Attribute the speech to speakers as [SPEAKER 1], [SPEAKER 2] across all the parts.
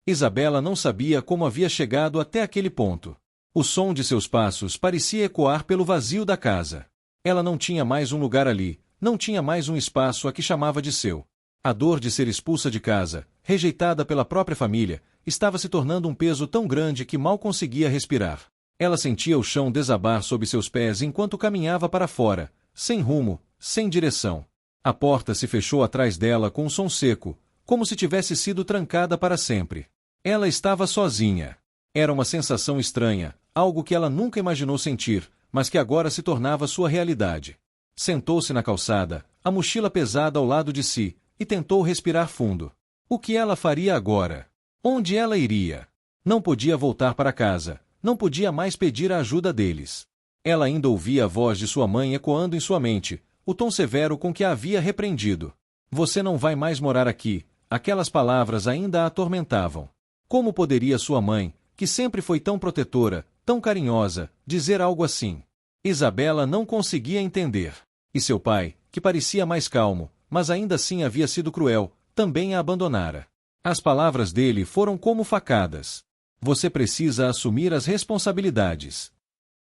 [SPEAKER 1] Isabela não sabia como havia chegado até aquele ponto. O som de seus passos parecia ecoar pelo vazio da casa. Ela não tinha mais um lugar ali, não tinha mais um espaço a que chamava de seu. A dor de ser expulsa de casa, rejeitada pela própria família, estava se tornando um peso tão grande que mal conseguia respirar. Ela sentia o chão desabar sob seus pés enquanto caminhava para fora, sem rumo, sem direção. A porta se fechou atrás dela com um som seco, como se tivesse sido trancada para sempre. Ela estava sozinha. Era uma sensação estranha, algo que ela nunca imaginou sentir, mas que agora se tornava sua realidade. Sentou-se na calçada, a mochila pesada ao lado de si, e tentou respirar fundo. O que ela faria agora? Onde ela iria? Não podia voltar para casa, não podia mais pedir a ajuda deles. Ela ainda ouvia a voz de sua mãe ecoando em sua mente, o tom severo com que a havia repreendido. Você não vai mais morar aqui. Aquelas palavras ainda a atormentavam. Como poderia sua mãe, que sempre foi tão protetora, tão carinhosa, dizer algo assim? Isabela não conseguia entender. E seu pai, que parecia mais calmo, mas ainda assim havia sido cruel, também a abandonara. As palavras dele foram como facadas. Você precisa assumir as responsabilidades.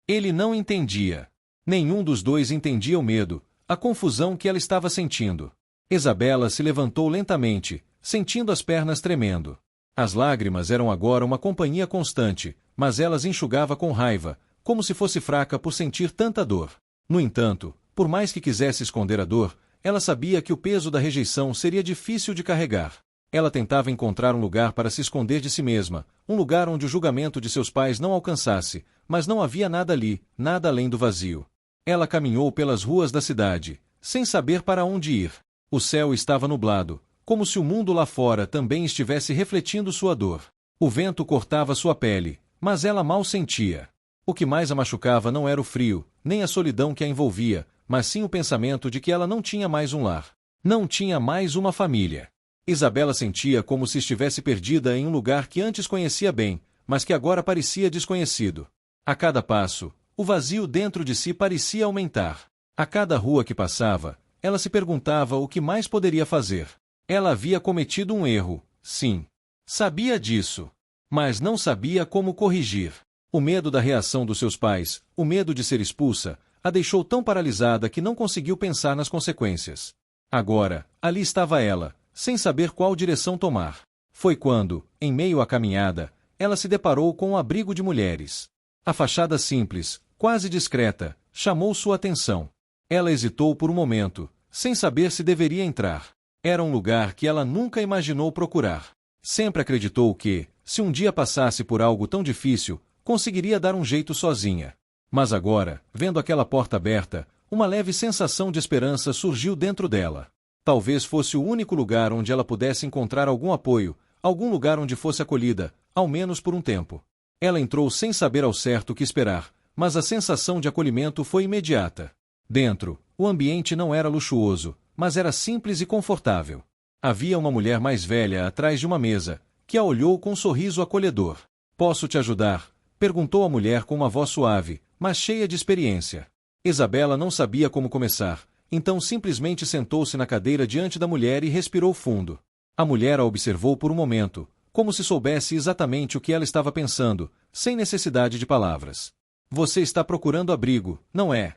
[SPEAKER 1] Ele não entendia. Nenhum dos dois entendia o medo, a confusão que ela estava sentindo. Isabela se levantou lentamente, sentindo as pernas tremendo. As lágrimas eram agora uma companhia constante, mas elas enxugava com raiva, como se fosse fraca por sentir tanta dor. No entanto, por mais que quisesse esconder a dor, ela sabia que o peso da rejeição seria difícil de carregar. Ela tentava encontrar um lugar para se esconder de si mesma, um lugar onde o julgamento de seus pais não alcançasse, mas não havia nada ali, nada além do vazio. Ela caminhou pelas ruas da cidade, sem saber para onde ir. O céu estava nublado, como se o mundo lá fora também estivesse refletindo sua dor. O vento cortava sua pele, mas ela mal sentia. O que mais a machucava não era o frio, nem a solidão que a envolvia, mas sim o pensamento de que ela não tinha mais um lar. Não tinha mais uma família. Isabela sentia como se estivesse perdida em um lugar que antes conhecia bem, mas que agora parecia desconhecido. A cada passo, o vazio dentro de si parecia aumentar. A cada rua que passava, ela se perguntava o que mais poderia fazer. Ela havia cometido um erro, sim. Sabia disso. Mas não sabia como corrigir. O medo da reação dos seus pais, o medo de ser expulsa, a deixou tão paralisada que não conseguiu pensar nas consequências. Agora, ali estava ela, sem saber qual direção tomar. Foi quando, em meio à caminhada, ela se deparou com um abrigo de mulheres. A fachada simples, quase discreta, chamou sua atenção. Ela hesitou por um momento, sem saber se deveria entrar. Era um lugar que ela nunca imaginou procurar. Sempre acreditou que, se um dia passasse por algo tão difícil, conseguiria dar um jeito sozinha. Mas agora, vendo aquela porta aberta, uma leve sensação de esperança surgiu dentro dela. Talvez fosse o único lugar onde ela pudesse encontrar algum apoio, algum lugar onde fosse acolhida, ao menos por um tempo. Ela entrou sem saber ao certo o que esperar, mas a sensação de acolhimento foi imediata. Dentro, o ambiente não era luxuoso, mas era simples e confortável. Havia uma mulher mais velha atrás de uma mesa, que a olhou com um sorriso acolhedor. "Posso te ajudar?" perguntou a mulher com uma voz suave, mas cheia de experiência. Isabela não sabia como começar, então simplesmente sentou-se na cadeira diante da mulher e respirou fundo. A mulher a observou por um momento, como se soubesse exatamente o que ela estava pensando, sem necessidade de palavras. "Você está procurando abrigo, não é?"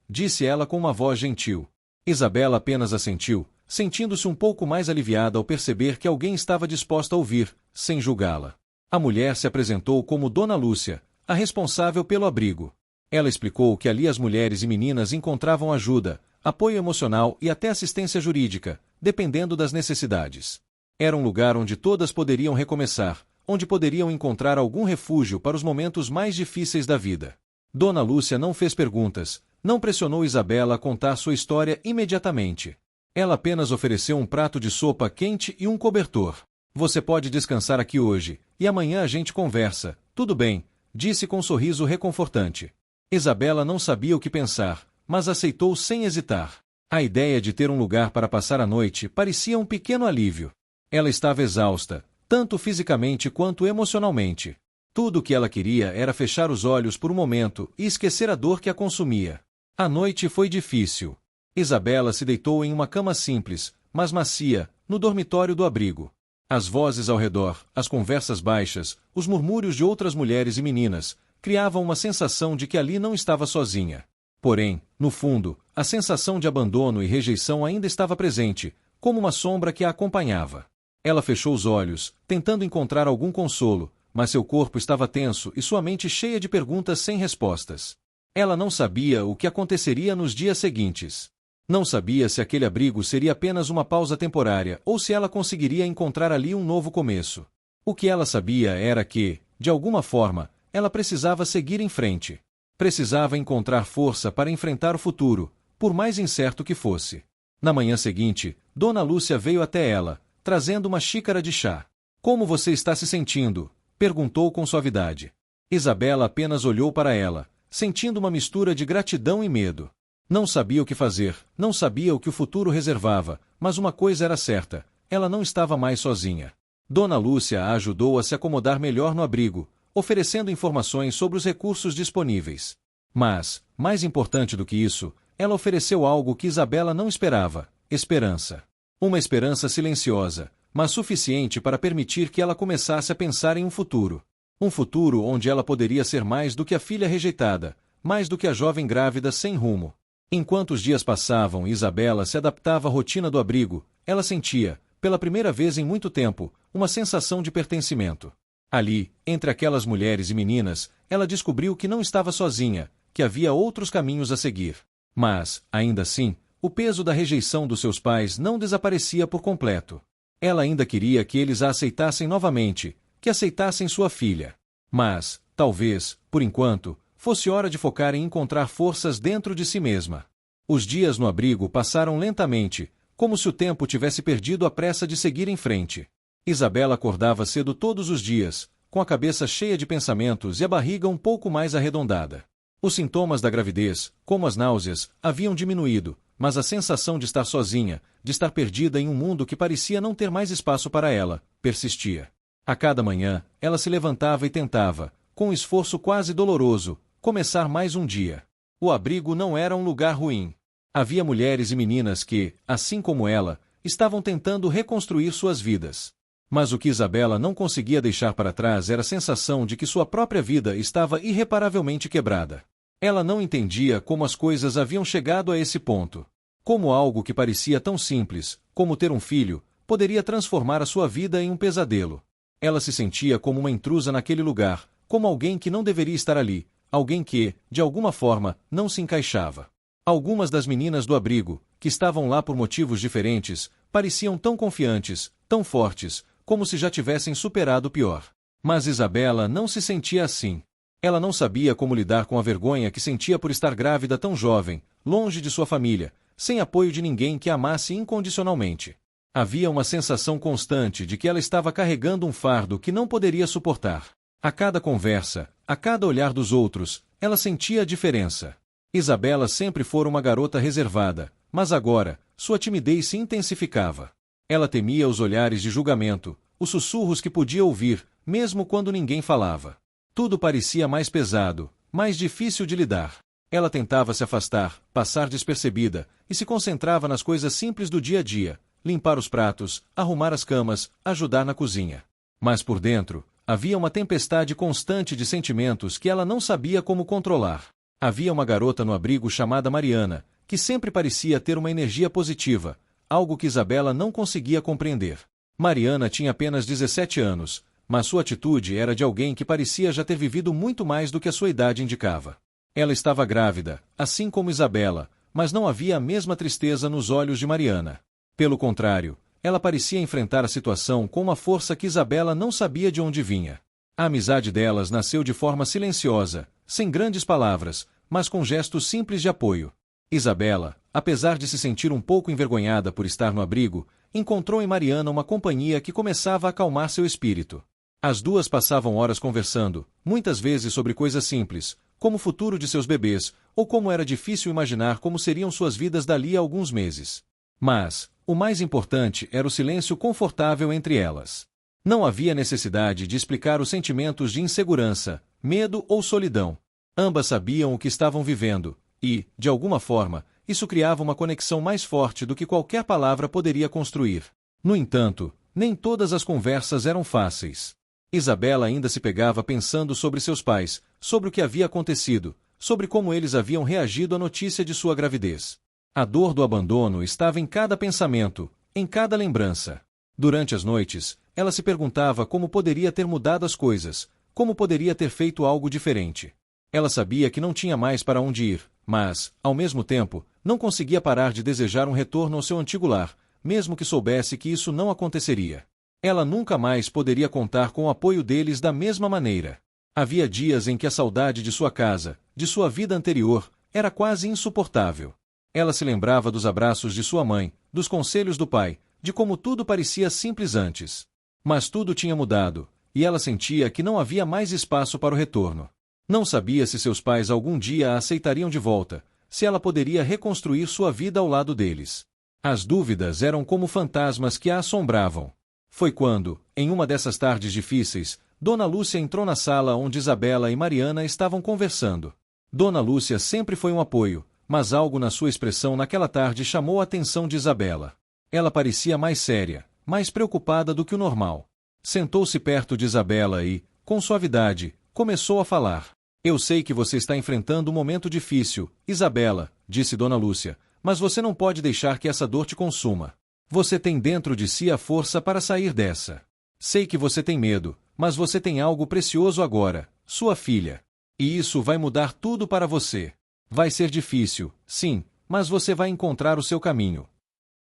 [SPEAKER 1] disse ela com uma voz gentil. Isabela apenas assentiu, sentindo-se um pouco mais aliviada ao perceber que alguém estava disposto a ouvir, sem julgá-la. A mulher se apresentou como Dona Lúcia, a responsável pelo abrigo. Ela explicou que ali as mulheres e meninas encontravam ajuda, apoio emocional e até assistência jurídica, dependendo das necessidades. Era um lugar onde todas poderiam recomeçar, onde poderiam encontrar algum refúgio para os momentos mais difíceis da vida. Dona Lúcia não fez perguntas, não pressionou Isabela a contar sua história imediatamente. Ela apenas ofereceu um prato de sopa quente e um cobertor. "Você pode descansar aqui hoje, e amanhã a gente conversa, tudo bem?" disse com um sorriso reconfortante. Isabela não sabia o que pensar, mas aceitou sem hesitar. A ideia de ter um lugar para passar a noite parecia um pequeno alívio. Ela estava exausta, tanto fisicamente quanto emocionalmente. Tudo o que ela queria era fechar os olhos por um momento e esquecer a dor que a consumia. A noite foi difícil. Isabela se deitou em uma cama simples, mas macia, no dormitório do abrigo. As vozes ao redor, as conversas baixas, os murmúrios de outras mulheres e meninas, criavam uma sensação de que ali não estava sozinha. Porém, no fundo, a sensação de abandono e rejeição ainda estava presente, como uma sombra que a acompanhava. Ela fechou os olhos, tentando encontrar algum consolo, mas seu corpo estava tenso e sua mente cheia de perguntas sem respostas. Ela não sabia o que aconteceria nos dias seguintes. Não sabia se aquele abrigo seria apenas uma pausa temporária ou se ela conseguiria encontrar ali um novo começo. O que ela sabia era que, de alguma forma, ela precisava seguir em frente. Precisava encontrar força para enfrentar o futuro, por mais incerto que fosse. Na manhã seguinte, Dona Lúcia veio até ela, trazendo uma xícara de chá. "Como você está se sentindo?" perguntou com suavidade. Isabela apenas olhou para ela, sentindo uma mistura de gratidão e medo. Não sabia o que fazer, não sabia o que o futuro reservava, mas uma coisa era certa, ela não estava mais sozinha. Dona Lúcia a ajudou a se acomodar melhor no abrigo, oferecendo informações sobre os recursos disponíveis. Mas, mais importante do que isso, ela ofereceu algo que Isabela não esperava: esperança. Uma esperança silenciosa, mas suficiente para permitir que ela começasse a pensar em um futuro. Um futuro onde ela poderia ser mais do que a filha rejeitada, mais do que a jovem grávida sem rumo. Enquanto os dias passavam e Isabela se adaptava à rotina do abrigo, ela sentia, pela primeira vez em muito tempo, uma sensação de pertencimento. Ali, entre aquelas mulheres e meninas, ela descobriu que não estava sozinha, que havia outros caminhos a seguir. Mas, ainda assim, o peso da rejeição dos seus pais não desaparecia por completo. Ela ainda queria que eles a aceitassem novamente, que aceitassem sua filha. Mas, talvez, por enquanto, fosse hora de focar em encontrar forças dentro de si mesma. Os dias no abrigo passaram lentamente, como se o tempo tivesse perdido a pressa de seguir em frente. Isabela acordava cedo todos os dias, com a cabeça cheia de pensamentos e a barriga um pouco mais arredondada. Os sintomas da gravidez, como as náuseas, haviam diminuído, mas a sensação de estar sozinha, de estar perdida em um mundo que parecia não ter mais espaço para ela, persistia. A cada manhã, ela se levantava e tentava, com um esforço quase doloroso, começar mais um dia. O abrigo não era um lugar ruim. Havia mulheres e meninas que, assim como ela, estavam tentando reconstruir suas vidas. Mas o que Isabela não conseguia deixar para trás era a sensação de que sua própria vida estava irreparavelmente quebrada. Ela não entendia como as coisas haviam chegado a esse ponto. Como algo que parecia tão simples, como ter um filho, poderia transformar a sua vida em um pesadelo. Ela se sentia como uma intrusa naquele lugar, como alguém que não deveria estar ali, alguém que, de alguma forma, não se encaixava. Algumas das meninas do abrigo, que estavam lá por motivos diferentes, pareciam tão confiantes, tão fortes, como se já tivessem superado o pior. Mas Isabela não se sentia assim. Ela não sabia como lidar com a vergonha que sentia por estar grávida tão jovem, longe de sua família, sem apoio de ninguém que a amasse incondicionalmente. Havia uma sensação constante de que ela estava carregando um fardo que não poderia suportar. A cada conversa, a cada olhar dos outros, ela sentia a diferença. Isabela sempre fora uma garota reservada, mas agora, sua timidez se intensificava. Ela temia os olhares de julgamento, os sussurros que podia ouvir, mesmo quando ninguém falava. Tudo parecia mais pesado, mais difícil de lidar. Ela tentava se afastar, passar despercebida, e se concentrava nas coisas simples do dia a dia: limpar os pratos, arrumar as camas, ajudar na cozinha. Mas por dentro, havia uma tempestade constante de sentimentos que ela não sabia como controlar. Havia uma garota no abrigo chamada Mariana, que sempre parecia ter uma energia positiva, algo que Isabela não conseguia compreender. Mariana tinha apenas 17 anos, mas sua atitude era de alguém que parecia já ter vivido muito mais do que a sua idade indicava. Ela estava grávida, assim como Isabela, mas não havia a mesma tristeza nos olhos de Mariana. Pelo contrário, ela parecia enfrentar a situação com uma força que Isabela não sabia de onde vinha. A amizade delas nasceu de forma silenciosa, sem grandes palavras, mas com gestos simples de apoio. Isabela, apesar de se sentir um pouco envergonhada por estar no abrigo, encontrou em Mariana uma companhia que começava a acalmar seu espírito. As duas passavam horas conversando, muitas vezes sobre coisas simples, como o futuro de seus bebês, ou como era difícil imaginar como seriam suas vidas dali a alguns meses. Mas, o mais importante era o silêncio confortável entre elas. Não havia necessidade de explicar os sentimentos de insegurança, medo ou solidão. Ambas sabiam o que estavam vivendo, e, de alguma forma, isso criava uma conexão mais forte do que qualquer palavra poderia construir. No entanto, Nem todas as conversas eram fáceis. Isabela ainda se pegava pensando sobre seus pais, sobre o que havia acontecido, sobre como eles haviam reagido à notícia de sua gravidez. A dor do abandono estava em cada pensamento, em cada lembrança. Durante as noites, ela se perguntava como poderia ter mudado as coisas, como poderia ter feito algo diferente. Ela sabia que não tinha mais para onde ir, mas, ao mesmo tempo, não conseguia parar de desejar um retorno ao seu antigo lar, mesmo que soubesse que isso não aconteceria. Ela nunca mais poderia contar com o apoio deles da mesma maneira. Havia dias em que a saudade de sua casa, de sua vida anterior, era quase insuportável. Ela se lembrava dos abraços de sua mãe, dos conselhos do pai, de como tudo parecia simples antes. Mas tudo tinha mudado, e ela sentia que não havia mais espaço para o retorno. Não sabia se seus pais algum dia a aceitariam de volta, se ela poderia reconstruir sua vida ao lado deles. As dúvidas eram como fantasmas que a assombravam. Foi quando, em uma dessas tardes difíceis, Dona Lúcia entrou na sala onde Isabela e Mariana estavam conversando. Dona Lúcia sempre foi um apoio, mas algo na sua expressão naquela tarde chamou a atenção de Isabela. Ela parecia mais séria, mais preocupada do que o normal. Sentou-se perto de Isabela e, com suavidade, começou a falar. Eu sei que você está enfrentando um momento difícil, Isabela, disse Dona Lúcia, mas você não pode deixar que essa dor te consuma. Você tem dentro de si a força para sair dessa. Sei que você tem medo, mas você tem algo precioso agora, sua filha. E isso vai mudar tudo para você. Vai ser difícil, sim, mas você vai encontrar o seu caminho.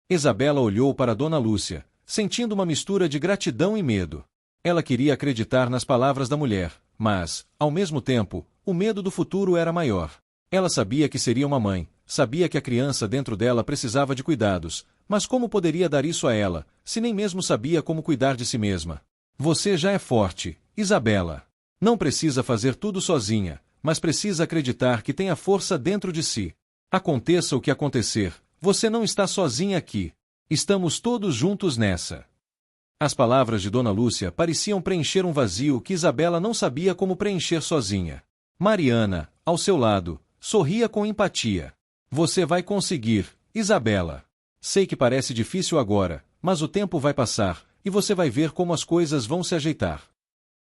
[SPEAKER 1] Isabela olhou para Dona Lúcia, sentindo uma mistura de gratidão e medo. Ela queria acreditar nas palavras da mulher, mas, ao mesmo tempo, o medo do futuro era maior. Ela sabia que seria uma mãe, sabia que a criança dentro dela precisava de cuidados, mas como poderia dar isso a ela, se nem mesmo sabia como cuidar de si mesma? Você já é forte, Isabela. Não precisa fazer tudo sozinha, mas precisa acreditar que tem a força dentro de si. Aconteça o que acontecer, você não está sozinha aqui. Estamos todos juntos nessa. As palavras de Dona Lúcia pareciam preencher um vazio que Isabela não sabia como preencher sozinha. Mariana, ao seu lado, sorria com empatia. Você vai conseguir, Isabela. Sei que parece difícil agora, mas o tempo vai passar, e você vai ver como as coisas vão se ajeitar.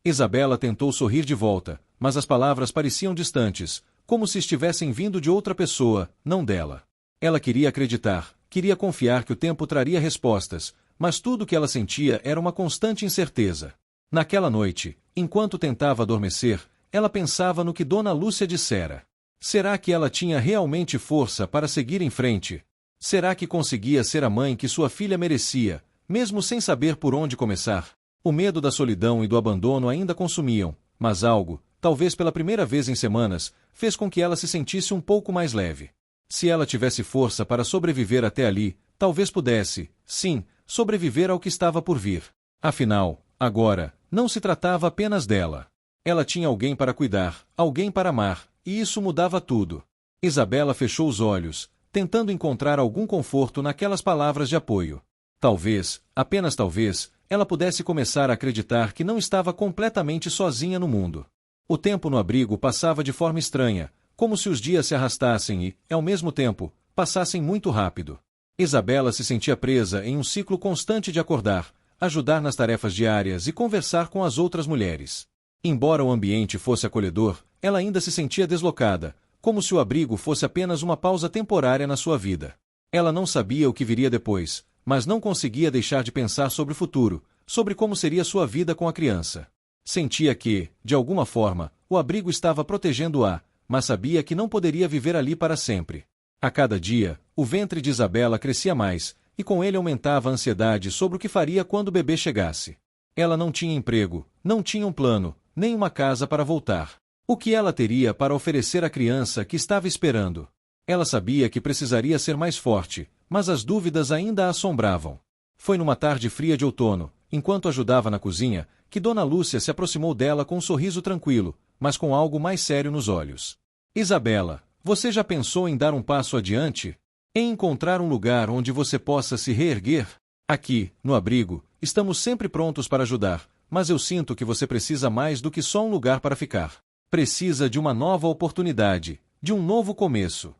[SPEAKER 1] Isabela tentou sorrir de volta, mas as palavras pareciam distantes, como se estivessem vindo de outra pessoa, não dela. Ela queria acreditar, queria confiar que o tempo traria respostas, mas tudo o que ela sentia era uma constante incerteza. Naquela noite, enquanto tentava adormecer, ela pensava no que Dona Lúcia dissera. Será que ela tinha realmente força para seguir em frente? Será que conseguia ser a mãe que sua filha merecia, mesmo sem saber por onde começar? O medo da solidão e do abandono ainda consumiam, mas algo, talvez pela primeira vez em semanas, fez com que ela se sentisse um pouco mais leve. Se ela tivesse força para sobreviver até ali, talvez pudesse, sim, sobreviver ao que estava por vir. Afinal, agora, não se tratava apenas dela. Ela tinha alguém para cuidar, alguém para amar, e isso mudava tudo. Isabela fechou os olhos, tentando encontrar algum conforto naquelas palavras de apoio. Talvez, apenas talvez, ela pudesse começar a acreditar que não estava completamente sozinha no mundo. O tempo no abrigo passava de forma estranha, como se os dias se arrastassem e, ao mesmo tempo, passassem muito rápido. Isabela se sentia presa em um ciclo constante de acordar, ajudar nas tarefas diárias e conversar com as outras mulheres. Embora o ambiente fosse acolhedor, ela ainda se sentia deslocada, como se o abrigo fosse apenas uma pausa temporária na sua vida. Ela não sabia o que viria depois, mas não conseguia deixar de pensar sobre o futuro, sobre como seria sua vida com a criança. Sentia que, de alguma forma, o abrigo estava protegendo-a, mas sabia que não poderia viver ali para sempre. A cada dia, o ventre de Isabela crescia mais, e com ele aumentava a ansiedade sobre o que faria quando o bebê chegasse. Ela não tinha emprego, não tinha um plano, nem uma casa para voltar. O que ela teria para oferecer à criança que estava esperando? Ela sabia que precisaria ser mais forte, mas as dúvidas ainda a assombravam. Foi numa tarde fria de outono, enquanto ajudava na cozinha, que Dona Lúcia se aproximou dela com um sorriso tranquilo, mas com algo mais sério nos olhos. Isabela, você já pensou em dar um passo adiante? Em encontrar um lugar onde você possa se reerguer? Aqui, no abrigo, estamos sempre prontos para ajudar, mas eu sinto que você precisa mais do que só um lugar para ficar. Precisa de uma nova oportunidade, de um novo começo.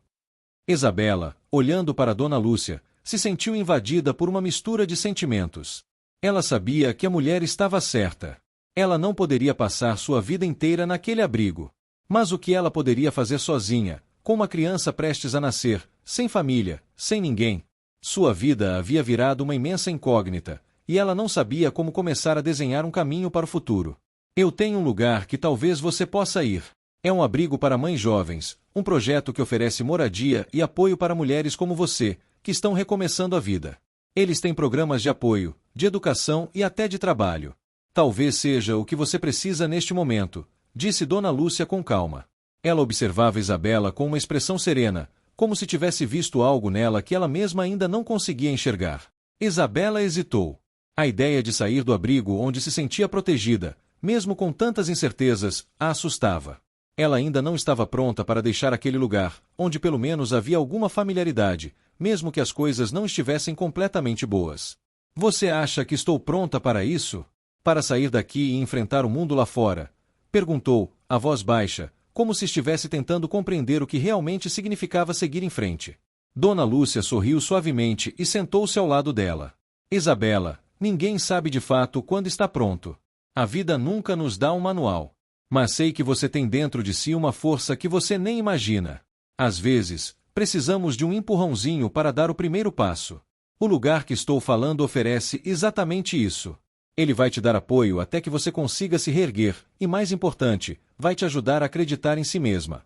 [SPEAKER 1] Isabela, olhando para Dona Lúcia, se sentiu invadida por uma mistura de sentimentos. Ela sabia que a mulher estava certa. Ela não poderia passar sua vida inteira naquele abrigo. Mas o que ela poderia fazer sozinha, com uma criança prestes a nascer, sem família, sem ninguém? Sua vida havia virado uma imensa incógnita, e ela não sabia como começar a desenhar um caminho para o futuro. Eu tenho um lugar que talvez você possa ir. É um abrigo para mães jovens, um projeto que oferece moradia e apoio para mulheres como você, que estão recomeçando a vida. Eles têm programas de apoio, de educação e até de trabalho. Talvez seja o que você precisa neste momento, disse Dona Lúcia com calma. Ela observava Isabela com uma expressão serena, como se tivesse visto algo nela que ela mesma ainda não conseguia enxergar. Isabela hesitou. A ideia de sair do abrigo onde se sentia protegida, mesmo com tantas incertezas, a assustava. Ela ainda não estava pronta para deixar aquele lugar, onde pelo menos havia alguma familiaridade, mesmo que as coisas não estivessem completamente boas. Você acha que estou pronta para isso? Para sair daqui e enfrentar o mundo lá fora? Perguntou, a voz baixa, como se estivesse tentando compreender o que realmente significava seguir em frente. Dona Lúcia sorriu suavemente e sentou-se ao lado dela. Isabela, ninguém sabe de fato quando está pronto. A vida nunca nos dá um manual. Mas sei que você tem dentro de si uma força que você nem imagina. Às vezes, precisamos de um empurrãozinho para dar o primeiro passo. O lugar que estou falando oferece exatamente isso. Ele vai te dar apoio até que você consiga se reerguer e, mais importante, vai te ajudar a acreditar em si mesma.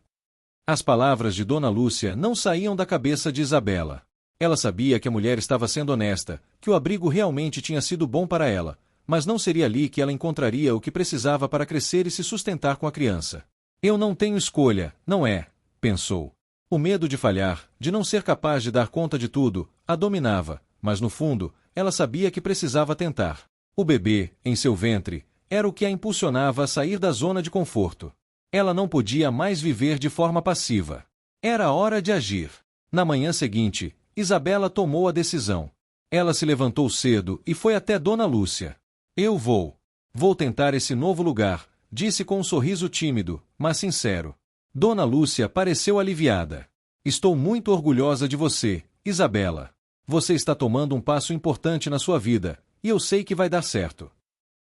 [SPEAKER 1] As palavras de Dona Lúcia não saíam da cabeça de Isabela. Ela sabia que a mulher estava sendo honesta, que o abrigo realmente tinha sido bom para ela, mas não seria ali que ela encontraria o que precisava para crescer e se sustentar com a criança. Eu não tenho escolha, não é? Pensou. O medo de falhar, de não ser capaz de dar conta de tudo, a dominava, mas no fundo, ela sabia que precisava tentar. O bebê, em seu ventre, era o que a impulsionava a sair da zona de conforto. Ela não podia mais viver de forma passiva. Era hora de agir. Na manhã seguinte, Isabela tomou a decisão. Ela se levantou cedo e foi até Dona Lúcia. Eu vou. Vou tentar esse novo lugar, disse com um sorriso tímido, mas sincero. Dona Lúcia pareceu aliviada. Estou muito orgulhosa de você, Isabela. Você está tomando um passo importante na sua vida, e eu sei que vai dar certo.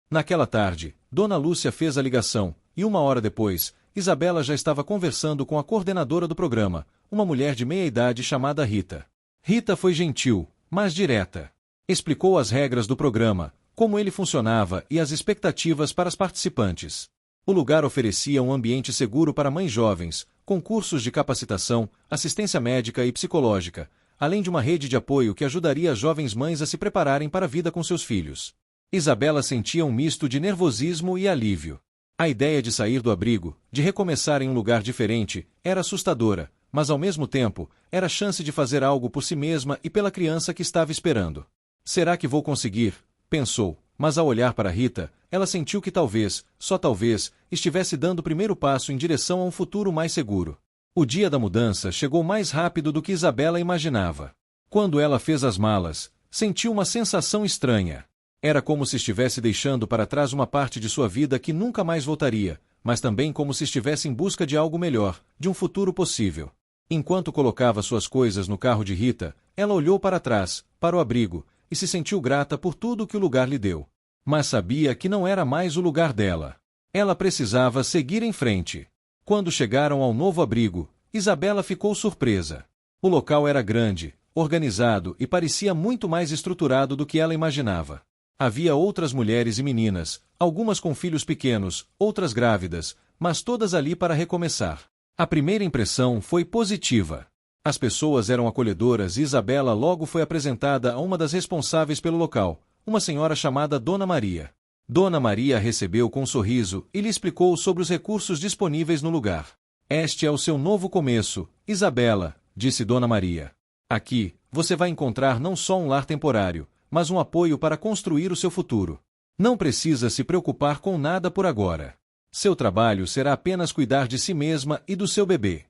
[SPEAKER 1] Naquela tarde, Dona Lúcia fez a ligação, e 1 hora depois, Isabela já estava conversando com a coordenadora do programa, uma mulher de meia-idade chamada Rita. Rita foi gentil, mas direta. Explicou as regras do programa, como ele funcionava e as expectativas para as participantes. O lugar oferecia um ambiente seguro para mães jovens, com cursos de capacitação, assistência médica e psicológica, além de uma rede de apoio que ajudaria as jovens mães a se prepararem para a vida com seus filhos. Isabela sentia um misto de nervosismo e alívio. A ideia de sair do abrigo, de recomeçar em um lugar diferente, era assustadora, mas ao mesmo tempo, era a chance de fazer algo por si mesma e pela criança que estava esperando. Será que vou conseguir? Pensou, mas ao olhar para Rita, ela sentiu que talvez, só talvez, estivesse dando o primeiro passo em direção a um futuro mais seguro. O dia da mudança chegou mais rápido do que Isabela imaginava. Quando ela fez as malas, sentiu uma sensação estranha. Era como se estivesse deixando para trás uma parte de sua vida que nunca mais voltaria, mas também como se estivesse em busca de algo melhor, de um futuro possível. Enquanto colocava suas coisas no carro de Rita, ela olhou para trás, para o abrigo, e se sentiu grata por tudo que o lugar lhe deu. Mas sabia que não era mais o lugar dela. Ela precisava seguir em frente. Quando chegaram ao novo abrigo, Isabela ficou surpresa. O local era grande, organizado e parecia muito mais estruturado do que ela imaginava. Havia outras mulheres e meninas, algumas com filhos pequenos, outras grávidas, mas todas ali para recomeçar. A primeira impressão foi positiva. As pessoas eram acolhedoras e Isabela logo foi apresentada a uma das responsáveis pelo local, uma senhora chamada Dona Maria. Dona Maria a recebeu com um sorriso e lhe explicou sobre os recursos disponíveis no lugar. Este é o seu novo começo, Isabela, disse Dona Maria. Aqui, você vai encontrar não só um lar temporário, mas um apoio para construir o seu futuro. Não precisa se preocupar com nada por agora. Seu trabalho será apenas cuidar de si mesma e do seu bebê.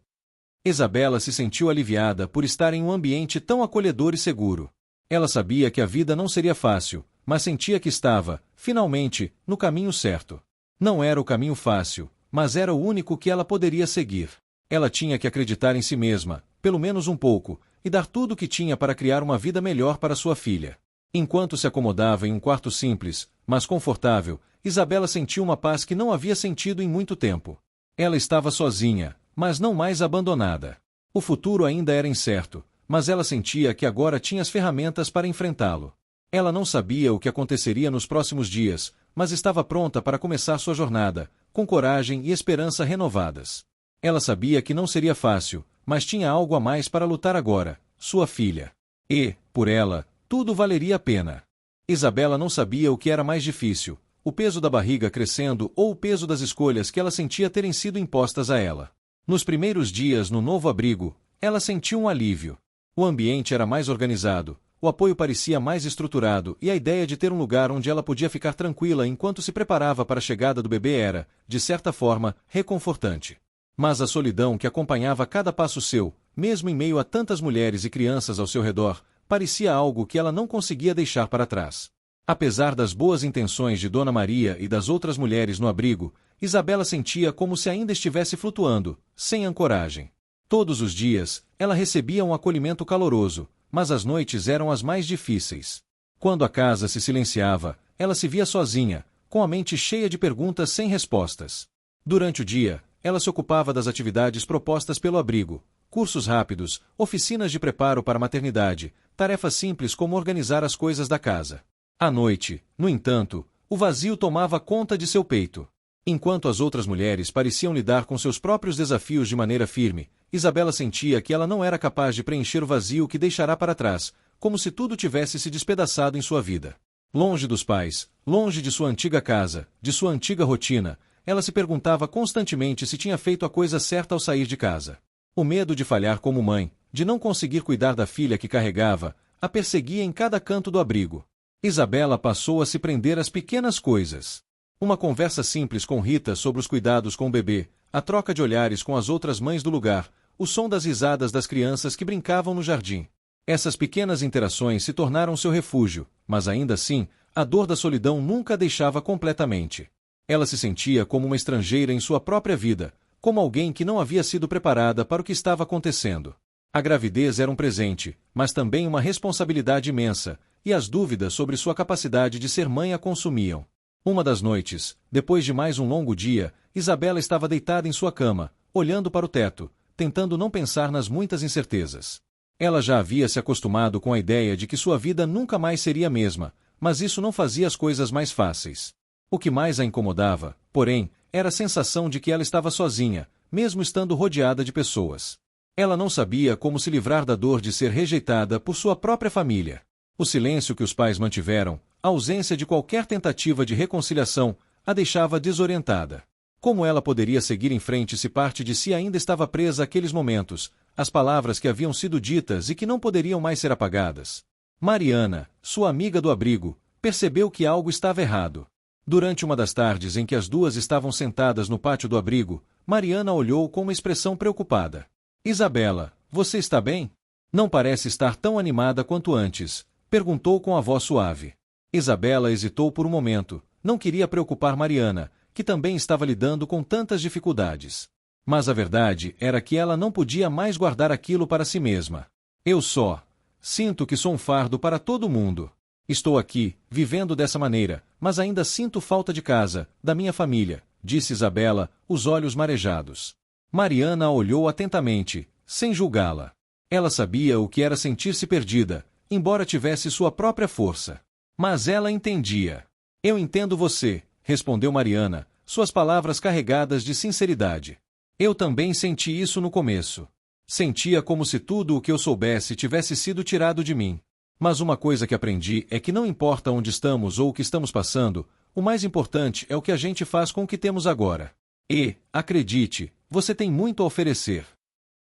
[SPEAKER 1] Isabela se sentiu aliviada por estar em um ambiente tão acolhedor e seguro. Ela sabia que a vida não seria fácil, mas sentia que estava, finalmente, no caminho certo. Não era o caminho fácil, mas era o único que ela poderia seguir. Ela tinha que acreditar em si mesma, pelo menos um pouco, e dar tudo o que tinha para criar uma vida melhor para sua filha. Enquanto se acomodava em um quarto simples, mas confortável, Isabela sentiu uma paz que não havia sentido em muito tempo. Ela estava sozinha, mas não mais abandonada. O futuro ainda era incerto, mas ela sentia que agora tinha as ferramentas para enfrentá-lo. Ela não sabia o que aconteceria nos próximos dias, mas estava pronta para começar sua jornada, com coragem e esperança renovadas. Ela sabia que não seria fácil, mas tinha algo a mais para lutar agora, sua filha. E, por ela, tudo valeria a pena. Isabela não sabia o que era mais difícil, o peso da barriga crescendo ou o peso das escolhas que ela sentia terem sido impostas a ela. Nos primeiros dias no novo abrigo, ela sentiu um alívio. O ambiente era mais organizado, o apoio parecia mais estruturado e a ideia de ter um lugar onde ela podia ficar tranquila enquanto se preparava para a chegada do bebê era, de certa forma, reconfortante. Mas a solidão que acompanhava cada passo seu, mesmo em meio a tantas mulheres e crianças ao seu redor, parecia algo que ela não conseguia deixar para trás. Apesar das boas intenções de Dona Maria e das outras mulheres no abrigo, Isabela sentia como se ainda estivesse flutuando, sem ancoragem. Todos os dias, ela recebia um acolhimento caloroso, mas as noites eram as mais difíceis. Quando a casa se silenciava, ela se via sozinha, com a mente cheia de perguntas sem respostas. Durante o dia, ela se ocupava das atividades propostas pelo abrigo, cursos rápidos, oficinas de preparo para a maternidade, tarefas simples como organizar as coisas da casa. À noite, no entanto, o vazio tomava conta de seu peito. Enquanto as outras mulheres pareciam lidar com seus próprios desafios de maneira firme, Isabela sentia que ela não era capaz de preencher o vazio que deixará para trás, como se tudo tivesse se despedaçado em sua vida. Longe dos pais, longe de sua antiga casa, de sua antiga rotina, ela se perguntava constantemente se tinha feito a coisa certa ao sair de casa. O medo de falhar como mãe, de não conseguir cuidar da filha que carregava, a perseguia em cada canto do abrigo. Isabela passou a se prender às pequenas coisas. Uma conversa simples com Rita sobre os cuidados com o bebê, a troca de olhares com as outras mães do lugar, o som das risadas das crianças que brincavam no jardim. Essas pequenas interações se tornaram seu refúgio, mas ainda assim, a dor da solidão nunca a deixava completamente. Ela se sentia como uma estrangeira em sua própria vida, como alguém que não havia sido preparada para o que estava acontecendo. A gravidez era um presente, mas também uma responsabilidade imensa, e as dúvidas sobre sua capacidade de ser mãe a consumiam. Uma das noites, depois de mais um longo dia, Isabela estava deitada em sua cama, olhando para o teto, tentando não pensar nas muitas incertezas. Ela já havia se acostumado com a ideia de que sua vida nunca mais seria a mesma, mas isso não fazia as coisas mais fáceis. O que mais a incomodava, porém, era a sensação de que ela estava sozinha, mesmo estando rodeada de pessoas. Ela não sabia como se livrar da dor de ser rejeitada por sua própria família. O silêncio que os pais mantiveram, a ausência de qualquer tentativa de reconciliação, a deixava desorientada. Como ela poderia seguir em frente se parte de si ainda estava presa àqueles momentos, às palavras que haviam sido ditas e que não poderiam mais ser apagadas? Mariana, sua amiga do abrigo, percebeu que algo estava errado. Durante uma das tardes em que as duas estavam sentadas no pátio do abrigo, Mariana olhou com uma expressão preocupada. Isabela, você está bem? Não parece estar tão animada quanto antes, perguntou com a voz suave. Isabela hesitou por um momento, não queria preocupar Mariana, que também estava lidando com tantas dificuldades. Mas a verdade era que ela não podia mais guardar aquilo para si mesma. Eu só sinto que sou um fardo para todo mundo. Estou aqui, vivendo dessa maneira, mas ainda sinto falta de casa, da minha família, disse Isabela, os olhos marejados. Mariana a olhou atentamente, sem julgá-la. Ela sabia o que era sentir-se perdida, embora tivesse sua própria força. Mas ela entendia. Eu entendo você, respondeu Mariana, suas palavras carregadas de sinceridade. Eu também senti isso no começo. Sentia como se tudo o que eu soubesse tivesse sido tirado de mim. Mas uma coisa que aprendi é que não importa onde estamos ou o que estamos passando, o mais importante é o que a gente faz com o que temos agora. E, acredite, você tem muito a oferecer.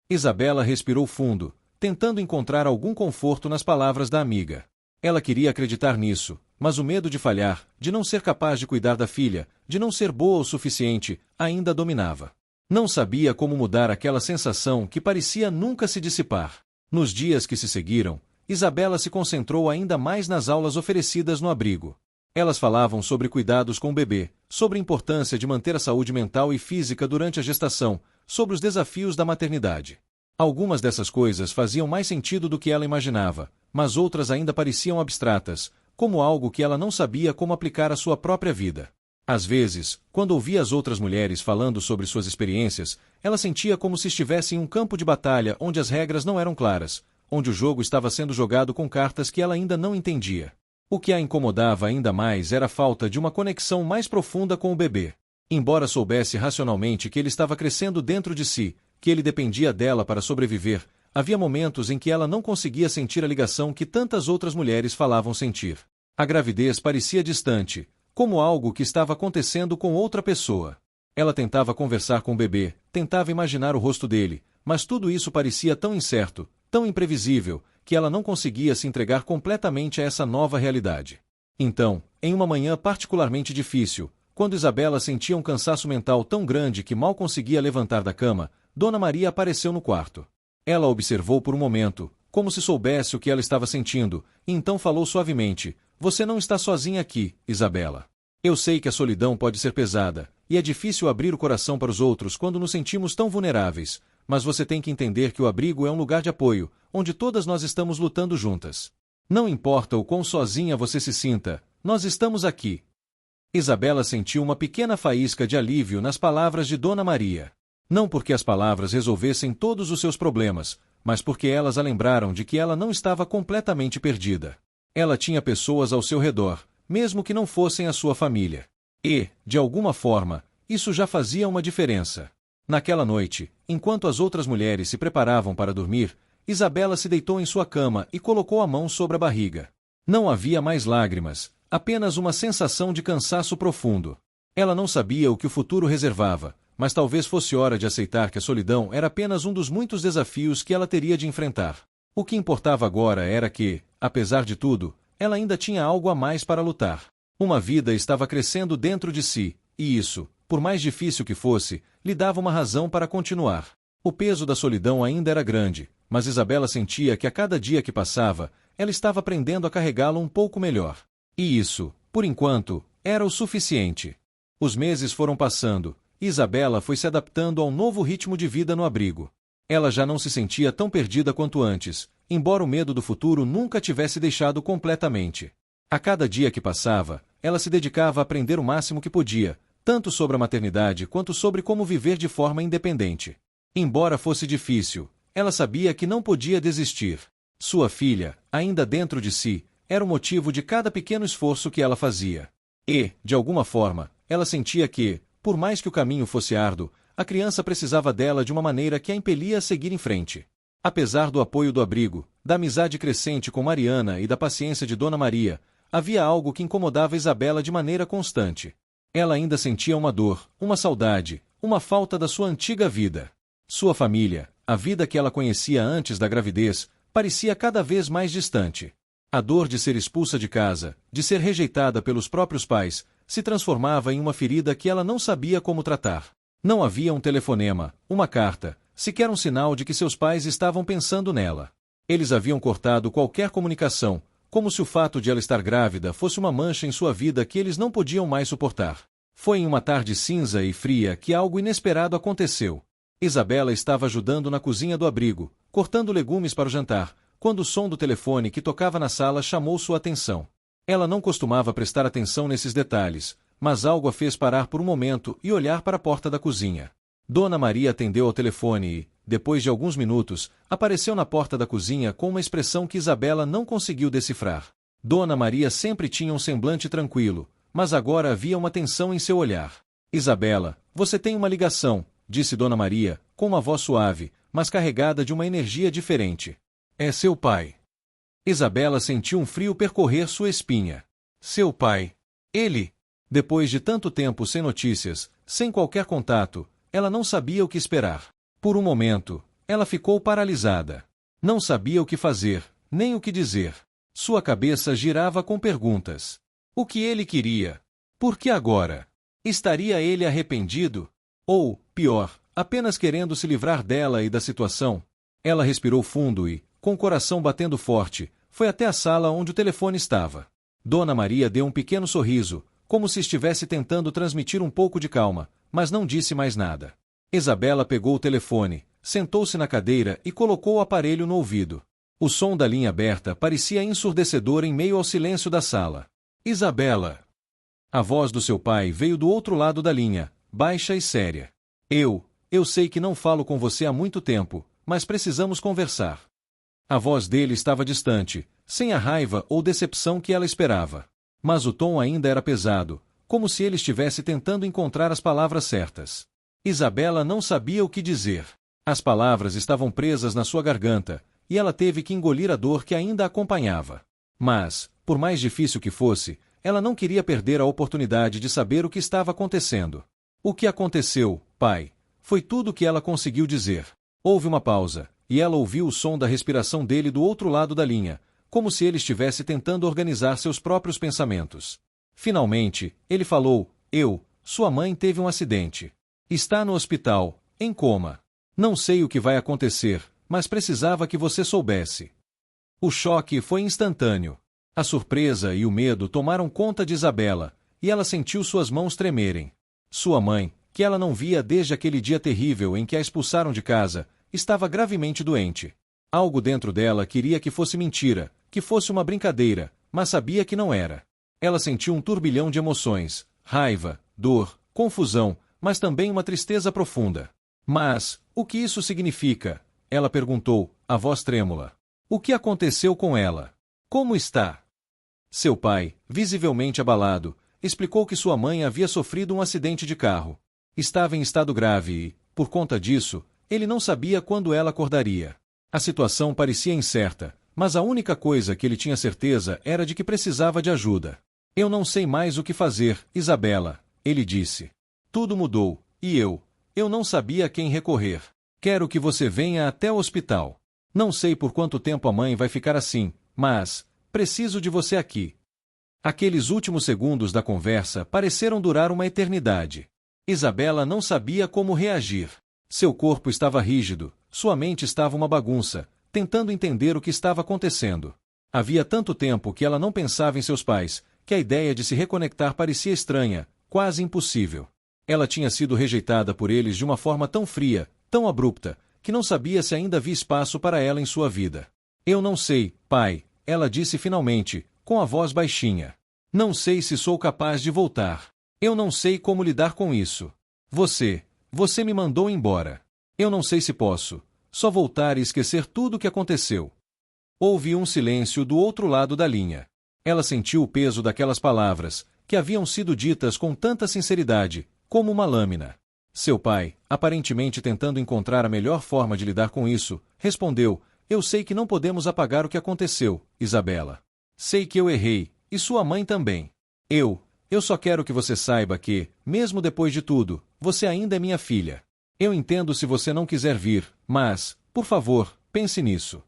[SPEAKER 1] Isabela respirou fundo, tentando encontrar algum conforto nas palavras da amiga. Ela queria acreditar nisso, mas o medo de falhar, de não ser capaz de cuidar da filha, de não ser boa o suficiente, ainda a dominava. Não sabia como mudar aquela sensação que parecia nunca se dissipar. Nos dias que se seguiram, Isabela se concentrou ainda mais nas aulas oferecidas no abrigo. Elas falavam sobre cuidados com o bebê, sobre a importância de manter a saúde mental e física durante a gestação, sobre os desafios da maternidade. Algumas dessas coisas faziam mais sentido do que ela imaginava, mas outras ainda pareciam abstratas, como algo que ela não sabia como aplicar à sua própria vida. Às vezes, quando ouvia as outras mulheres falando sobre suas experiências, ela sentia como se estivesse em um campo de batalha onde as regras não eram claras, onde o jogo estava sendo jogado com cartas que ela ainda não entendia. O que a incomodava ainda mais era a falta de uma conexão mais profunda com o bebê. Embora soubesse racionalmente que ele estava crescendo dentro de si, que ele dependia dela para sobreviver, havia momentos em que ela não conseguia sentir a ligação que tantas outras mulheres falavam sentir. A gravidez parecia distante, como algo que estava acontecendo com outra pessoa. Ela tentava conversar com o bebê, tentava imaginar o rosto dele, mas tudo isso parecia tão incerto, tão imprevisível, que ela não conseguia se entregar completamente a essa nova realidade. Então, em uma manhã particularmente difícil, quando Isabela sentia um cansaço mental tão grande que mal conseguia levantar da cama, Dona Maria apareceu no quarto. Ela a observou por um momento, como se soubesse o que ela estava sentindo, e então falou suavemente: "Você não está sozinha aqui, Isabela. Eu sei que a solidão pode ser pesada, e é difícil abrir o coração para os outros quando nos sentimos tão vulneráveis, mas você tem que entender que o abrigo é um lugar de apoio, onde todas nós estamos lutando juntas. Não importa o quão sozinha você se sinta, nós estamos aqui." Isabela sentiu uma pequena faísca de alívio nas palavras de Dona Maria. Não porque as palavras resolvessem todos os seus problemas, mas porque elas a lembraram de que ela não estava completamente perdida. Ela tinha pessoas ao seu redor, mesmo que não fossem a sua família. E, de alguma forma, isso já fazia uma diferença. Naquela noite, enquanto as outras mulheres se preparavam para dormir, Isabela se deitou em sua cama e colocou a mão sobre a barriga. Não havia mais lágrimas, apenas uma sensação de cansaço profundo. Ela não sabia o que o futuro reservava, mas talvez fosse hora de aceitar que a solidão era apenas um dos muitos desafios que ela teria de enfrentar. O que importava agora era que, apesar de tudo, ela ainda tinha algo a mais para lutar. Uma vida estava crescendo dentro de si, e isso, por mais difícil que fosse, lhe dava uma razão para continuar. O peso da solidão ainda era grande, mas Isabela sentia que a cada dia que passava, ela estava aprendendo a carregá-lo um pouco melhor. E isso, por enquanto, era o suficiente. Os meses foram passando, e Isabela foi se adaptando a um novo ritmo de vida no abrigo. Ela já não se sentia tão perdida quanto antes, embora o medo do futuro nunca a tivesse deixado completamente. A cada dia que passava, ela se dedicava a aprender o máximo que podia, tanto sobre a maternidade quanto sobre como viver de forma independente. Embora fosse difícil, ela sabia que não podia desistir. Sua filha, ainda dentro de si, era o motivo de cada pequeno esforço que ela fazia. E, de alguma forma, ela sentia que, por mais que o caminho fosse árduo, a criança precisava dela de uma maneira que a impelia a seguir em frente. Apesar do apoio do abrigo, da amizade crescente com Mariana e da paciência de Dona Maria, havia algo que incomodava Isabela de maneira constante. Ela ainda sentia uma dor, uma saudade, uma falta da sua antiga vida. Sua família, a vida que ela conhecia antes da gravidez, parecia cada vez mais distante. A dor de ser expulsa de casa, de ser rejeitada pelos próprios pais, se transformava em uma ferida que ela não sabia como tratar. Não havia um telefonema, uma carta, sequer um sinal de que seus pais estavam pensando nela. Eles haviam cortado qualquer comunicação, como se o fato de ela estar grávida fosse uma mancha em sua vida que eles não podiam mais suportar. Foi em uma tarde cinza e fria que algo inesperado aconteceu. Isabela estava ajudando na cozinha do abrigo, cortando legumes para o jantar, quando o som do telefone que tocava na sala chamou sua atenção. Ela não costumava prestar atenção nesses detalhes, mas algo a fez parar por um momento e olhar para a porta da cozinha. Dona Maria atendeu ao telefone e, depois de alguns minutos, apareceu na porta da cozinha com uma expressão que Isabela não conseguiu decifrar. Dona Maria sempre tinha um semblante tranquilo, mas agora havia uma tensão em seu olhar. "Isabela, você tem uma ligação", disse Dona Maria, com uma voz suave, mas carregada de uma energia diferente. "É seu pai." Isabela sentiu um frio percorrer sua espinha. Seu pai. Ele. Depois de tanto tempo sem notícias, sem qualquer contato, ela não sabia o que esperar. Por um momento, ela ficou paralisada. Não sabia o que fazer, nem o que dizer. Sua cabeça girava com perguntas. O que ele queria? Por que agora? Estaria ele arrependido? Ou, pior, apenas querendo se livrar dela e da situação? Ela respirou fundo e, com o coração batendo forte, foi até a sala onde o telefone estava. Dona Maria deu um pequeno sorriso, como se estivesse tentando transmitir um pouco de calma, mas não disse mais nada. Isabela pegou o telefone, sentou-se na cadeira e colocou o aparelho no ouvido. O som da linha aberta parecia ensurdecedor em meio ao silêncio da sala. Isabela! A voz do seu pai veio do outro lado da linha, baixa e séria. Eu sei que não falo com você há muito tempo, mas precisamos conversar. A voz dele estava distante, sem a raiva ou decepção que ela esperava. Mas o tom ainda era pesado, como se ele estivesse tentando encontrar as palavras certas. Isabela não sabia o que dizer. As palavras estavam presas na sua garganta, e ela teve que engolir a dor que ainda a acompanhava. Mas, por mais difícil que fosse, ela não queria perder a oportunidade de saber o que estava acontecendo. O que aconteceu, pai? Foi tudo o que ela conseguiu dizer. Houve uma pausa, e ela ouviu o som da respiração dele do outro lado da linha, como se ele estivesse tentando organizar seus próprios pensamentos. Finalmente, ele falou: sua mãe teve um acidente. Está no hospital, em coma. Não sei o que vai acontecer, mas precisava que você soubesse. O choque foi instantâneo. A surpresa e o medo tomaram conta de Isabela, e ela sentiu suas mãos tremerem. Sua mãe, que ela não via desde aquele dia terrível em que a expulsaram de casa, estava gravemente doente. Algo dentro dela queria que fosse mentira, que fosse uma brincadeira, mas sabia que não era. Ela sentiu um turbilhão de emoções, raiva, dor, confusão, mas também uma tristeza profunda. Mas, o que isso significa? Ela perguntou, a voz trêmula. O que aconteceu com ela? Como está? Seu pai, visivelmente abalado, explicou que sua mãe havia sofrido um acidente de carro. Estava em estado grave e, por conta disso, ele não sabia quando ela acordaria. A situação parecia incerta, mas a única coisa que ele tinha certeza era de que precisava de ajuda. Eu não sei mais o que fazer, Isabela, ele disse. Tudo mudou, e eu não sabia a quem recorrer. Quero que você venha até o hospital. Não sei por quanto tempo a mãe vai ficar assim, mas preciso de você aqui. Aqueles últimos segundos da conversa pareceram durar uma eternidade. Isabela não sabia como reagir. Seu corpo estava rígido, sua mente estava uma bagunça, tentando entender o que estava acontecendo. Havia tanto tempo que ela não pensava em seus pais, que a ideia de se reconectar parecia estranha, quase impossível. Ela tinha sido rejeitada por eles de uma forma tão fria, tão abrupta, que não sabia se ainda havia espaço para ela em sua vida. Eu não sei, pai, ela disse finalmente, com a voz baixinha. Não sei se sou capaz de voltar. Eu não sei como lidar com isso. Você me mandou embora. Eu não sei se posso. Só voltar e esquecer tudo o que aconteceu. Houve um silêncio do outro lado da linha. Ela sentiu o peso daquelas palavras, que haviam sido ditas com tanta sinceridade, como uma lâmina. Seu pai, aparentemente tentando encontrar a melhor forma de lidar com isso, respondeu: eu sei que não podemos apagar o que aconteceu, Isabela. Sei que eu errei, e sua mãe também. Eu só quero que você saiba que, mesmo depois de tudo, você ainda é minha filha. Eu entendo se você não quiser vir, mas, por favor, pense nisso.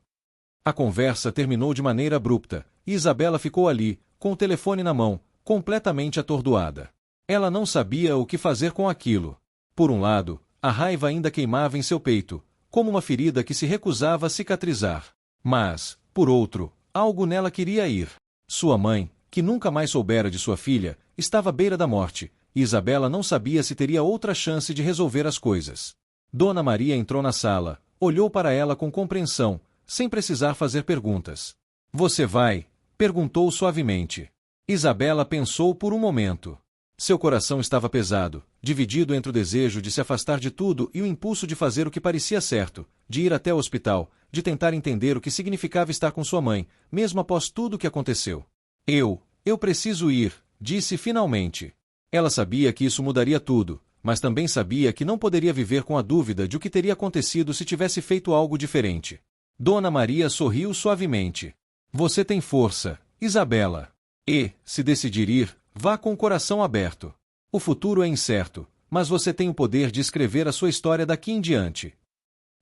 [SPEAKER 1] A conversa terminou de maneira abrupta, e Isabela ficou ali, com o telefone na mão, completamente atordoada. Ela não sabia o que fazer com aquilo. Por um lado, a raiva ainda queimava em seu peito, como uma ferida que se recusava a cicatrizar. Mas, por outro, algo nela queria ir. Sua mãe, que nunca mais soubera de sua filha, estava à beira da morte, e Isabela não sabia se teria outra chance de resolver as coisas. Dona Maria entrou na sala, olhou para ela com compreensão, sem precisar fazer perguntas. Você vai? Perguntou suavemente. Isabela pensou por um momento. Seu coração estava pesado, dividido entre o desejo de se afastar de tudo e o impulso de fazer o que parecia certo, de ir até o hospital, de tentar entender o que significava estar com sua mãe, mesmo após tudo o que aconteceu. Eu preciso ir, disse finalmente. Ela sabia que isso mudaria tudo, mas também sabia que não poderia viver com a dúvida de o que teria acontecido se tivesse feito algo diferente. Dona Maria sorriu suavemente. Você tem força, Isabela. E, se decidir ir, vá com o coração aberto. O futuro é incerto, mas você tem o poder de escrever a sua história daqui em diante.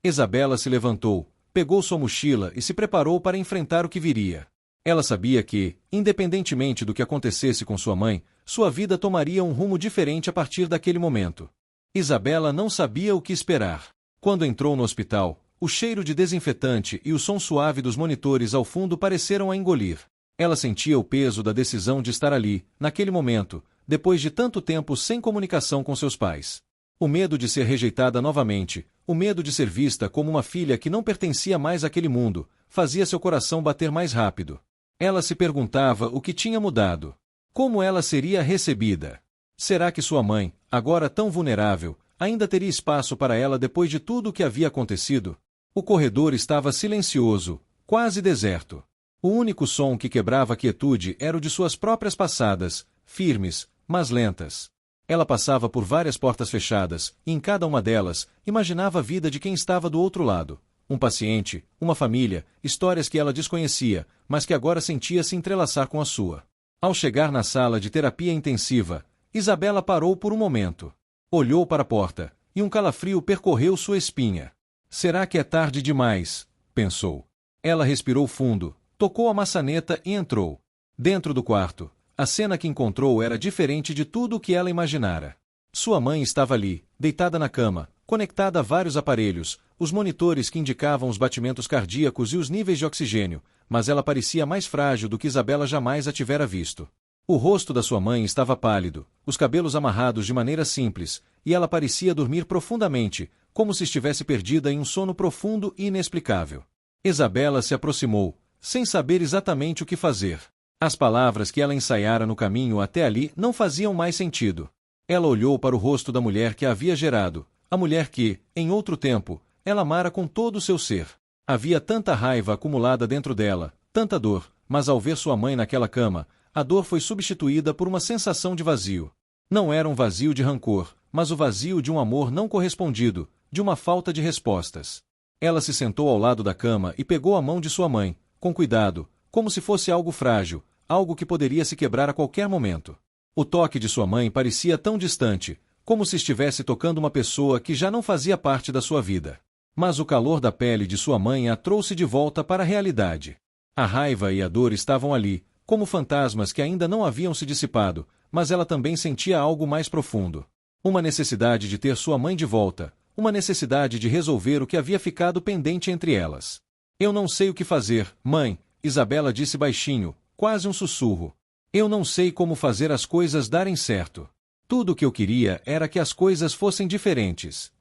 [SPEAKER 1] Isabela se levantou, pegou sua mochila e se preparou para enfrentar o que viria. Ela sabia que, independentemente do que acontecesse com sua mãe, sua vida tomaria um rumo diferente a partir daquele momento. Isabela não sabia o que esperar. Quando entrou no hospital, o cheiro de desinfetante e o som suave dos monitores ao fundo pareceram a engolir. Ela sentia o peso da decisão de estar ali, naquele momento, depois de tanto tempo sem comunicação com seus pais. O medo de ser rejeitada novamente, o medo de ser vista como uma filha que não pertencia mais àquele mundo, fazia seu coração bater mais rápido. Ela se perguntava o que tinha mudado. Como ela seria recebida? Será que sua mãe, agora tão vulnerável, ainda teria espaço para ela depois de tudo o que havia acontecido? O corredor estava silencioso, quase deserto. O único som que quebrava a quietude era o de suas próprias passadas, firmes, mas lentas. Ela passava por várias portas fechadas, e em cada uma delas, imaginava a vida de quem estava do outro lado. Um paciente, uma família, histórias que ela desconhecia, mas que agora sentia se entrelaçar com a sua. Ao chegar na sala de terapia intensiva, Isabela parou por um momento. Olhou para a porta, e um calafrio percorreu sua espinha. Será que é tarde demais? Pensou. Ela respirou fundo, tocou a maçaneta e entrou. Dentro do quarto, a cena que encontrou era diferente de tudo o que ela imaginara. Sua mãe estava ali, deitada na cama, conectada a vários aparelhos, os monitores que indicavam os batimentos cardíacos e os níveis de oxigênio, mas ela parecia mais frágil do que Isabela jamais a tivera visto. O rosto da sua mãe estava pálido, os cabelos amarrados de maneira simples, e ela parecia dormir profundamente, como se estivesse perdida em um sono profundo e inexplicável. Isabela se aproximou, sem saber exatamente o que fazer. As palavras que ela ensaiara no caminho até ali não faziam mais sentido. Ela olhou para o rosto da mulher que a havia gerado, a mulher que, em outro tempo, ela amara com todo o seu ser. Havia tanta raiva acumulada dentro dela, tanta dor, mas ao ver sua mãe naquela cama, a dor foi substituída por uma sensação de vazio. Não era um vazio de rancor, mas o vazio de um amor não correspondido, de uma falta de respostas. Ela se sentou ao lado da cama e pegou a mão de sua mãe, com cuidado, como se fosse algo frágil, algo que poderia se quebrar a qualquer momento. O toque de sua mãe parecia tão distante, como se estivesse tocando uma pessoa que já não fazia parte da sua vida. Mas o calor da pele de sua mãe a trouxe de volta para a realidade. A raiva e a dor estavam ali, como fantasmas que ainda não haviam se dissipado, mas ela também sentia algo mais profundo. Uma necessidade de ter sua mãe de volta, uma necessidade de resolver o que havia ficado pendente entre elas. Eu não sei o que fazer, mãe, Isabela disse baixinho, quase um sussurro. Eu não sei como fazer as coisas darem certo. Tudo o que eu queria era que as coisas fossem diferentes.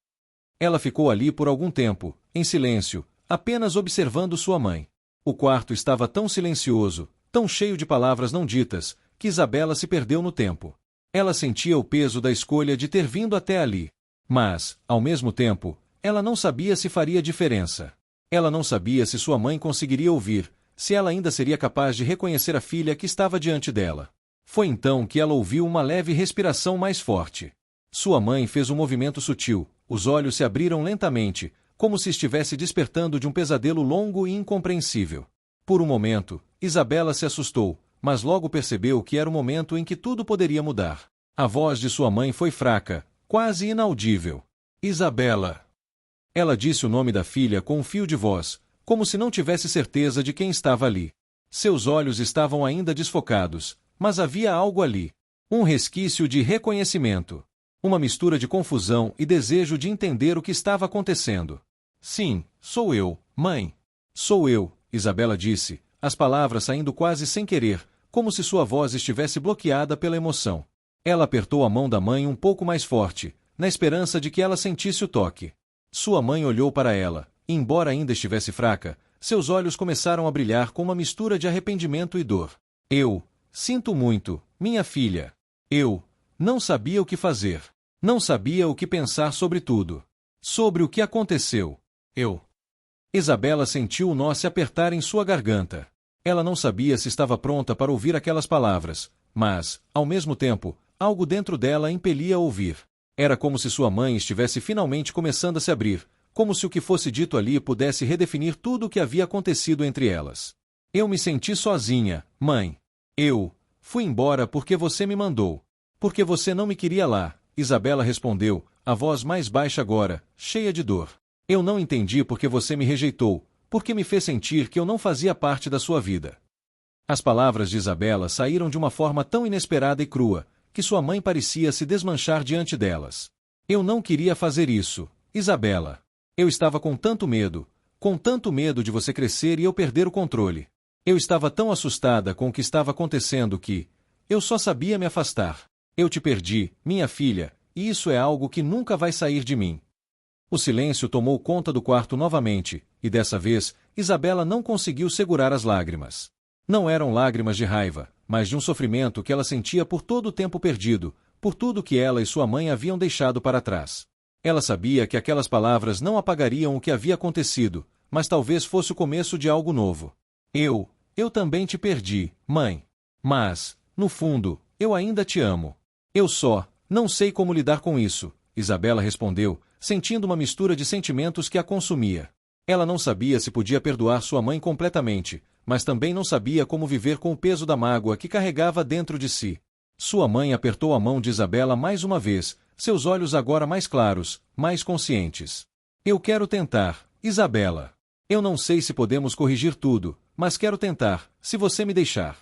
[SPEAKER 1] Ela ficou ali por algum tempo, em silêncio, apenas observando sua mãe. O quarto estava tão silencioso, tão cheio de palavras não ditas, que Isabela se perdeu no tempo. Ela sentia o peso da escolha de ter vindo até ali. Mas, ao mesmo tempo, ela não sabia se faria diferença. Ela não sabia se sua mãe conseguiria ouvir, se ela ainda seria capaz de reconhecer a filha que estava diante dela. Foi então que ela ouviu uma leve respiração mais forte. Sua mãe fez um movimento sutil, os olhos se abriram lentamente, como se estivesse despertando de um pesadelo longo e incompreensível. Por um momento, Isabela se assustou, mas logo percebeu que era o momento em que tudo poderia mudar. A voz de sua mãe foi fraca, quase inaudível. Isabela. Ela disse o nome da filha com um fio de voz, como se não tivesse certeza de quem estava ali. Seus olhos estavam ainda desfocados, mas havia algo ali. Um resquício de reconhecimento. Uma mistura de confusão e desejo de entender o que estava acontecendo. Sim, sou eu, mãe. Sou eu, Isabela disse, as palavras saindo quase sem querer, como se sua voz estivesse bloqueada pela emoção. Ela apertou a mão da mãe um pouco mais forte, na esperança de que ela sentisse o toque. Sua mãe olhou para ela, e embora ainda estivesse fraca, seus olhos começaram a brilhar com uma mistura de arrependimento e dor. Eu sinto muito, minha filha. Eu não sabia o que fazer. Não sabia o que pensar sobre tudo. Sobre o que aconteceu. Isabela sentiu o nó se apertar em sua garganta. Ela não sabia se estava pronta para ouvir aquelas palavras, mas, ao mesmo tempo, algo dentro dela a impelia a ouvir. Era como se sua mãe estivesse finalmente começando a se abrir, como se o que fosse dito ali pudesse redefinir tudo o que havia acontecido entre elas. Eu me senti sozinha, mãe. Eu fui embora porque você me mandou. Porque você não me queria lá, Isabela respondeu, a voz mais baixa agora, cheia de dor. Eu não entendi porque você me rejeitou, porque me fez sentir que eu não fazia parte da sua vida. As palavras de Isabela saíram de uma forma tão inesperada e crua, que sua mãe parecia se desmanchar diante delas. Eu não queria fazer isso, Isabela. Eu estava com tanto medo de você crescer e eu perder o controle. Eu estava tão assustada com o que estava acontecendo que eu só sabia me afastar. Eu te perdi, minha filha, e isso é algo que nunca vai sair de mim. O silêncio tomou conta do quarto novamente, e dessa vez, Isabela não conseguiu segurar as lágrimas. Não eram lágrimas de raiva, mas de um sofrimento que ela sentia por todo o tempo perdido, por tudo que ela e sua mãe haviam deixado para trás. Ela sabia que aquelas palavras não apagariam o que havia acontecido, mas talvez fosse o começo de algo novo. Eu também te perdi, mãe. Mas, no fundo, eu ainda te amo. Eu só não sei como lidar com isso, Isabela respondeu, sentindo uma mistura de sentimentos que a consumia. Ela não sabia se podia perdoar sua mãe completamente, mas também não sabia como viver com o peso da mágoa que carregava dentro de si. Sua mãe apertou a mão de Isabela mais uma vez, seus olhos agora mais claros, mais conscientes. Eu quero tentar, Isabela. Eu não sei se podemos corrigir tudo, mas quero tentar, se você me deixar.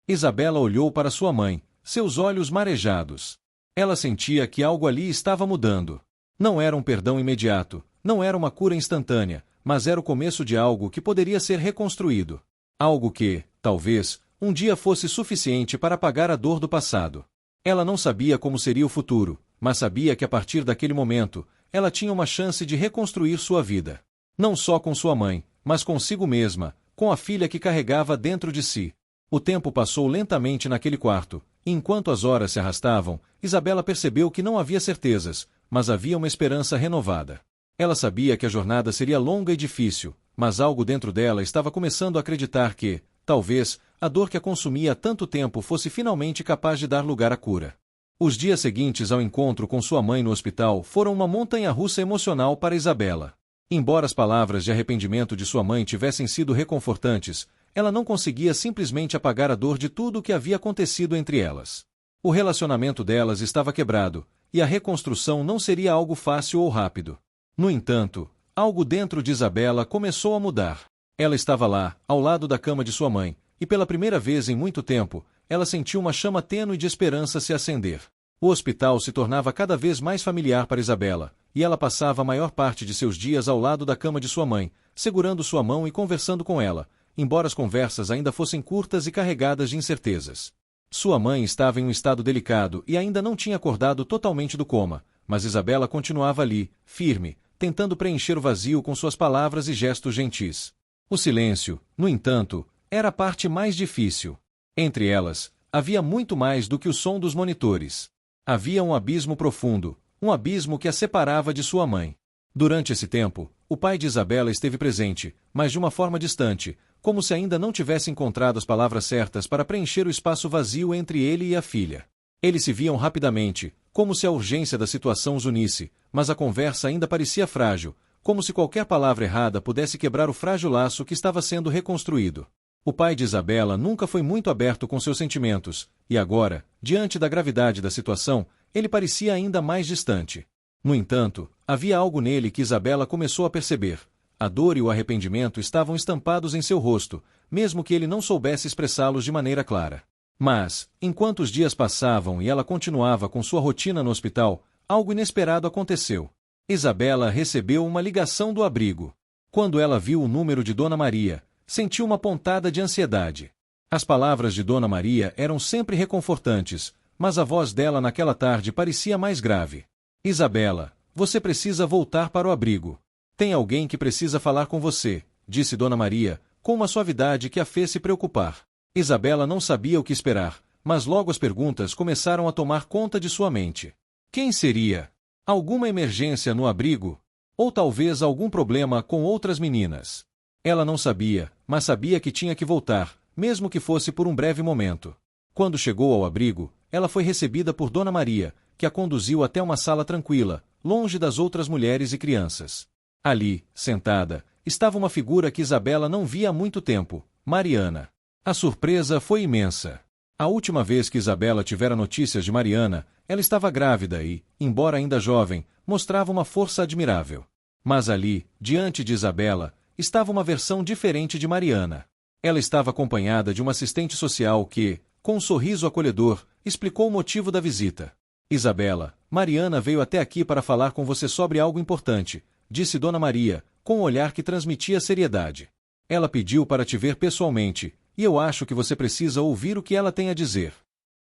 [SPEAKER 1] Isabela olhou para sua mãe, seus olhos marejados. Ela sentia que algo ali estava mudando. Não era um perdão imediato, não era uma cura instantânea, mas era o começo de algo que poderia ser reconstruído. Algo que, talvez, um dia fosse suficiente para apagar a dor do passado. Ela não sabia como seria o futuro, mas sabia que a partir daquele momento, ela tinha uma chance de reconstruir sua vida. Não só com sua mãe, mas consigo mesma, com a filha que carregava dentro de si. O tempo passou lentamente naquele quarto, e enquanto as horas se arrastavam, Isabela percebeu que não havia certezas, mas havia uma esperança renovada. Ela sabia que a jornada seria longa e difícil, mas algo dentro dela estava começando a acreditar que, talvez, a dor que a consumia há tanto tempo fosse finalmente capaz de dar lugar à cura. Os dias seguintes ao encontro com sua mãe no hospital foram uma montanha-russa emocional para Isabela. Embora as palavras de arrependimento de sua mãe tivessem sido reconfortantes, ela não conseguia simplesmente apagar a dor de tudo o que havia acontecido entre elas. O relacionamento delas estava quebrado, e a reconstrução não seria algo fácil ou rápido. No entanto, algo dentro de Isabela começou a mudar. Ela estava lá, ao lado da cama de sua mãe, e pela primeira vez em muito tempo, ela sentiu uma chama tênue de esperança se acender. O hospital se tornava cada vez mais familiar para Isabela, e ela passava a maior parte de seus dias ao lado da cama de sua mãe, segurando sua mão e conversando com ela, embora as conversas ainda fossem curtas e carregadas de incertezas. Sua mãe estava em um estado delicado e ainda não tinha acordado totalmente do coma, mas Isabela continuava ali, firme, tentando preencher o vazio com suas palavras e gestos gentis. O silêncio, no entanto, era a parte mais difícil. Entre elas, havia muito mais do que o som dos monitores. Havia um abismo profundo, um abismo que a separava de sua mãe. Durante esse tempo, o pai de Isabela esteve presente, mas de uma forma distante, como se ainda não tivesse encontrado as palavras certas para preencher o espaço vazio entre ele e a filha. Eles se viam rapidamente, como se a urgência da situação os unisse, mas a conversa ainda parecia frágil, como se qualquer palavra errada pudesse quebrar o frágil laço que estava sendo reconstruído. O pai de Isabela nunca foi muito aberto com seus sentimentos, e agora, diante da gravidade da situação, ele parecia ainda mais distante. No entanto, havia algo nele que Isabela começou a perceber. A dor e o arrependimento estavam estampados em seu rosto, mesmo que ele não soubesse expressá-los de maneira clara. Mas, enquanto os dias passavam e ela continuava com sua rotina no hospital, algo inesperado aconteceu. Isabela recebeu uma ligação do abrigo. Quando ela viu o número de Dona Maria, sentiu uma pontada de ansiedade. As palavras de Dona Maria eram sempre reconfortantes, mas a voz dela naquela tarde parecia mais grave. Isabela, você precisa voltar para o abrigo. Tem alguém que precisa falar com você, disse Dona Maria, com uma suavidade que a fez se preocupar. Isabela não sabia o que esperar, mas logo as perguntas começaram a tomar conta de sua mente. Quem seria? Alguma emergência no abrigo? Ou talvez algum problema com outras meninas? Ela não sabia, mas sabia que tinha que voltar, mesmo que fosse por um breve momento. Quando chegou ao abrigo, ela foi recebida por Dona Maria, que a conduziu até uma sala tranquila, longe das outras mulheres e crianças. Ali, sentada, estava uma figura que Isabela não via há muito tempo, Mariana. A surpresa foi imensa. A última vez que Isabela tivera notícias de Mariana, ela estava grávida e, embora ainda jovem, mostrava uma força admirável. Mas ali, diante de Isabela, estava uma versão diferente de Mariana. Ela estava acompanhada de uma assistente social que, com um sorriso acolhedor, explicou o motivo da visita. Isabela, Mariana veio até aqui para falar com você sobre algo importante, disse Dona Maria, com um olhar que transmitia seriedade. Ela pediu para te ver pessoalmente, e eu acho que você precisa ouvir o que ela tem a dizer.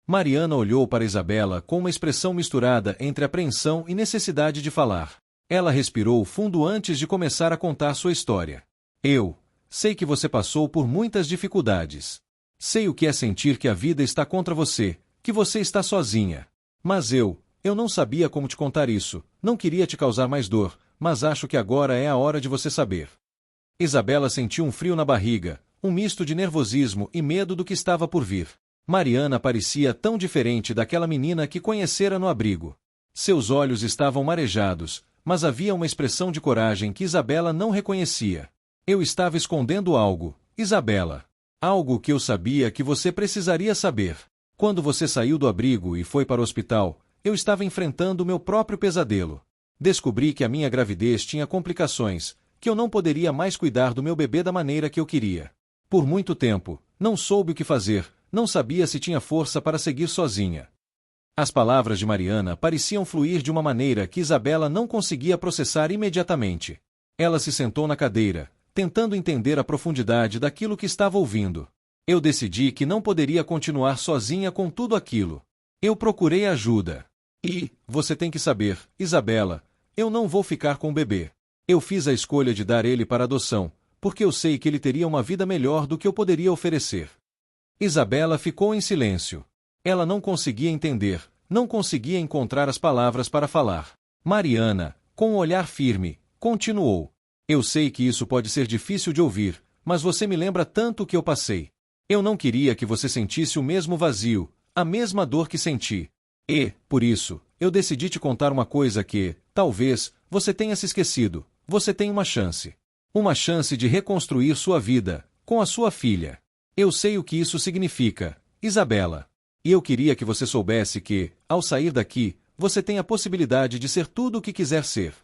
[SPEAKER 1] Mariana olhou para Isabela com uma expressão misturada entre apreensão e necessidade de falar. Ela respirou fundo antes de começar a contar sua história. Eu sei que você passou por muitas dificuldades. Sei o que é sentir que a vida está contra você, que você está sozinha. Mas eu não sabia como te contar isso, não queria te causar mais dor, mas acho que agora é a hora de você saber. Isabela sentiu um frio na barriga, um misto de nervosismo e medo do que estava por vir. Mariana parecia tão diferente daquela menina que conhecera no abrigo. Seus olhos estavam marejados, mas havia uma expressão de coragem que Isabela não reconhecia. Eu estava escondendo algo, Isabela. Algo que eu sabia que você precisaria saber. Quando você saiu do abrigo e foi para o hospital, eu estava enfrentando o meu próprio pesadelo. Descobri que a minha gravidez tinha complicações, que eu não poderia mais cuidar do meu bebê da maneira que eu queria. Por muito tempo, não soube o que fazer, não sabia se tinha força para seguir sozinha. As palavras de Mariana pareciam fluir de uma maneira que Isabela não conseguia processar imediatamente. Ela se sentou na cadeira, tentando entender a profundidade daquilo que estava ouvindo. Eu decidi que não poderia continuar sozinha com tudo aquilo. Eu procurei ajuda. E, você tem que saber, Isabela, eu não vou ficar com o bebê. Eu fiz a escolha de dar ele para adoção, porque eu sei que ele teria uma vida melhor do que eu poderia oferecer. Isabela ficou em silêncio. Ela não conseguia entender, não conseguia encontrar as palavras para falar. Mariana, com um olhar firme, continuou. Eu sei que isso pode ser difícil de ouvir, mas você me lembra tanto o que eu passei. Eu não queria que você sentisse o mesmo vazio, a mesma dor que senti. E, por isso, eu decidi te contar uma coisa que, talvez, você tenha se esquecido. Você tem uma chance. Uma chance de reconstruir sua vida, com a sua filha. Eu sei o que isso significa, Isabela. E eu queria que você soubesse que, ao sair daqui, você tem a possibilidade de ser tudo o que quiser ser.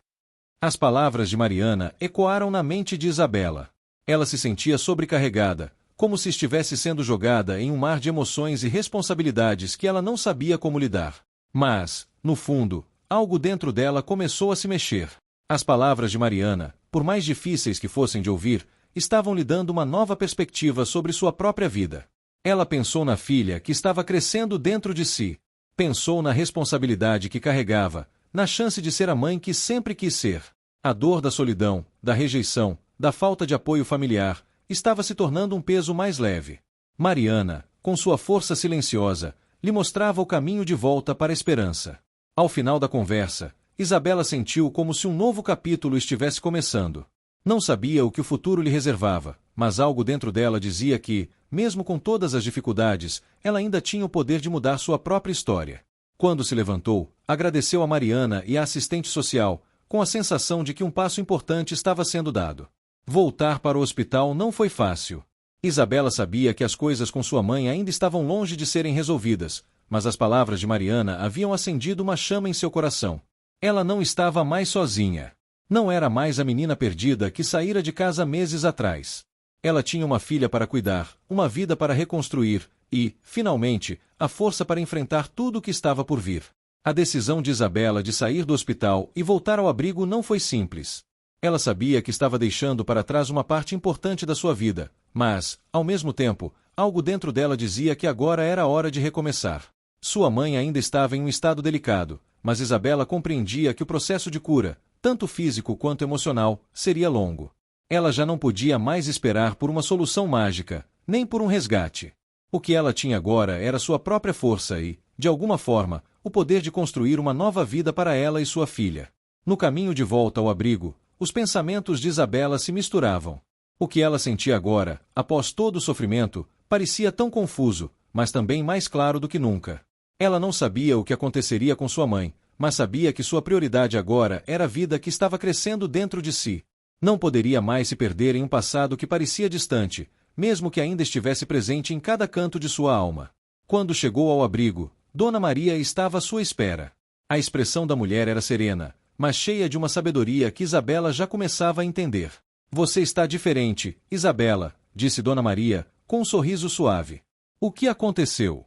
[SPEAKER 1] As palavras de Mariana ecoaram na mente de Isabela. Ela se sentia sobrecarregada, como se estivesse sendo jogada em um mar de emoções e responsabilidades que ela não sabia como lidar. Mas, no fundo, algo dentro dela começou a se mexer. As palavras de Mariana, por mais difíceis que fossem de ouvir, estavam lhe dando uma nova perspectiva sobre sua própria vida. Ela pensou na filha que estava crescendo dentro de si. Pensou na responsabilidade que carregava, na chance de ser a mãe que sempre quis ser. A dor da solidão, da rejeição, da falta de apoio familiar, estava se tornando um peso mais leve. Mariana, com sua força silenciosa, lhe mostrava o caminho de volta para a esperança. Ao final da conversa, Isabela sentiu como se um novo capítulo estivesse começando. Não sabia o que o futuro lhe reservava, mas algo dentro dela dizia que, mesmo com todas as dificuldades, ela ainda tinha o poder de mudar sua própria história. Quando se levantou, agradeceu a Mariana e a assistente social, com a sensação de que um passo importante estava sendo dado. Voltar para o hospital não foi fácil. Isabela sabia que as coisas com sua mãe ainda estavam longe de serem resolvidas, mas as palavras de Mariana haviam acendido uma chama em seu coração. Ela não estava mais sozinha. Não era mais a menina perdida que saíra de casa meses atrás. Ela tinha uma filha para cuidar, uma vida para reconstruir e, finalmente, a força para enfrentar tudo o que estava por vir. A decisão de Isabela de sair do hospital e voltar ao abrigo não foi simples. Ela sabia que estava deixando para trás uma parte importante da sua vida, mas, ao mesmo tempo, algo dentro dela dizia que agora era a hora de recomeçar. Sua mãe ainda estava em um estado delicado, mas Isabela compreendia que o processo de cura, tanto físico quanto emocional, seria longo. Ela já não podia mais esperar por uma solução mágica, nem por um resgate. O que ela tinha agora era sua própria força e, de alguma forma, o poder de construir uma nova vida para ela e sua filha. No caminho de volta ao abrigo, os pensamentos de Isabela se misturavam. O que ela sentia agora, após todo o sofrimento, parecia tão confuso, mas também mais claro do que nunca. Ela não sabia o que aconteceria com sua mãe, mas sabia que sua prioridade agora era a vida que estava crescendo dentro de si. Não poderia mais se perder em um passado que parecia distante, mesmo que ainda estivesse presente em cada canto de sua alma. Quando chegou ao abrigo, Dona Maria estava à sua espera. A expressão da mulher era serena, mas cheia de uma sabedoria que Isabela já começava a entender. Você está diferente, Isabela, disse Dona Maria, com um sorriso suave. O que aconteceu?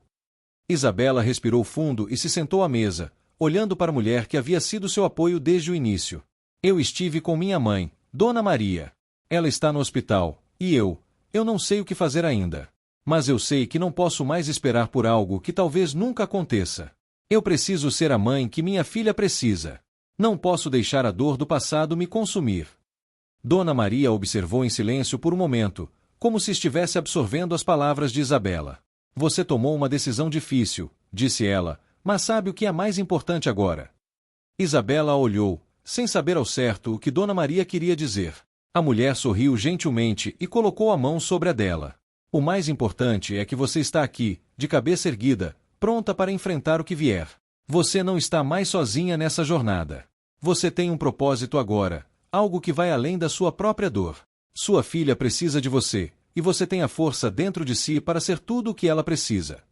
[SPEAKER 1] Isabela respirou fundo e se sentou à mesa, olhando para a mulher que havia sido seu apoio desde o início. Eu estive com minha mãe, Dona Maria. Ela está no hospital, e eu não sei o que fazer ainda. Mas eu sei que não posso mais esperar por algo que talvez nunca aconteça. Eu preciso ser a mãe que minha filha precisa. Não posso deixar a dor do passado me consumir. Dona Maria observou em silêncio por um momento, como se estivesse absorvendo as palavras de Isabela. Você tomou uma decisão difícil, disse ela, mas sabe o que é mais importante agora? Isabela a olhou, sem saber ao certo o que Dona Maria queria dizer. A mulher sorriu gentilmente e colocou a mão sobre a dela. O mais importante é que você está aqui, de cabeça erguida, pronta para enfrentar o que vier. Você não está mais sozinha nessa jornada. Você tem um propósito agora, algo que vai além da sua própria dor. Sua filha precisa de você, e você tem a força dentro de si para ser tudo o que ela precisa.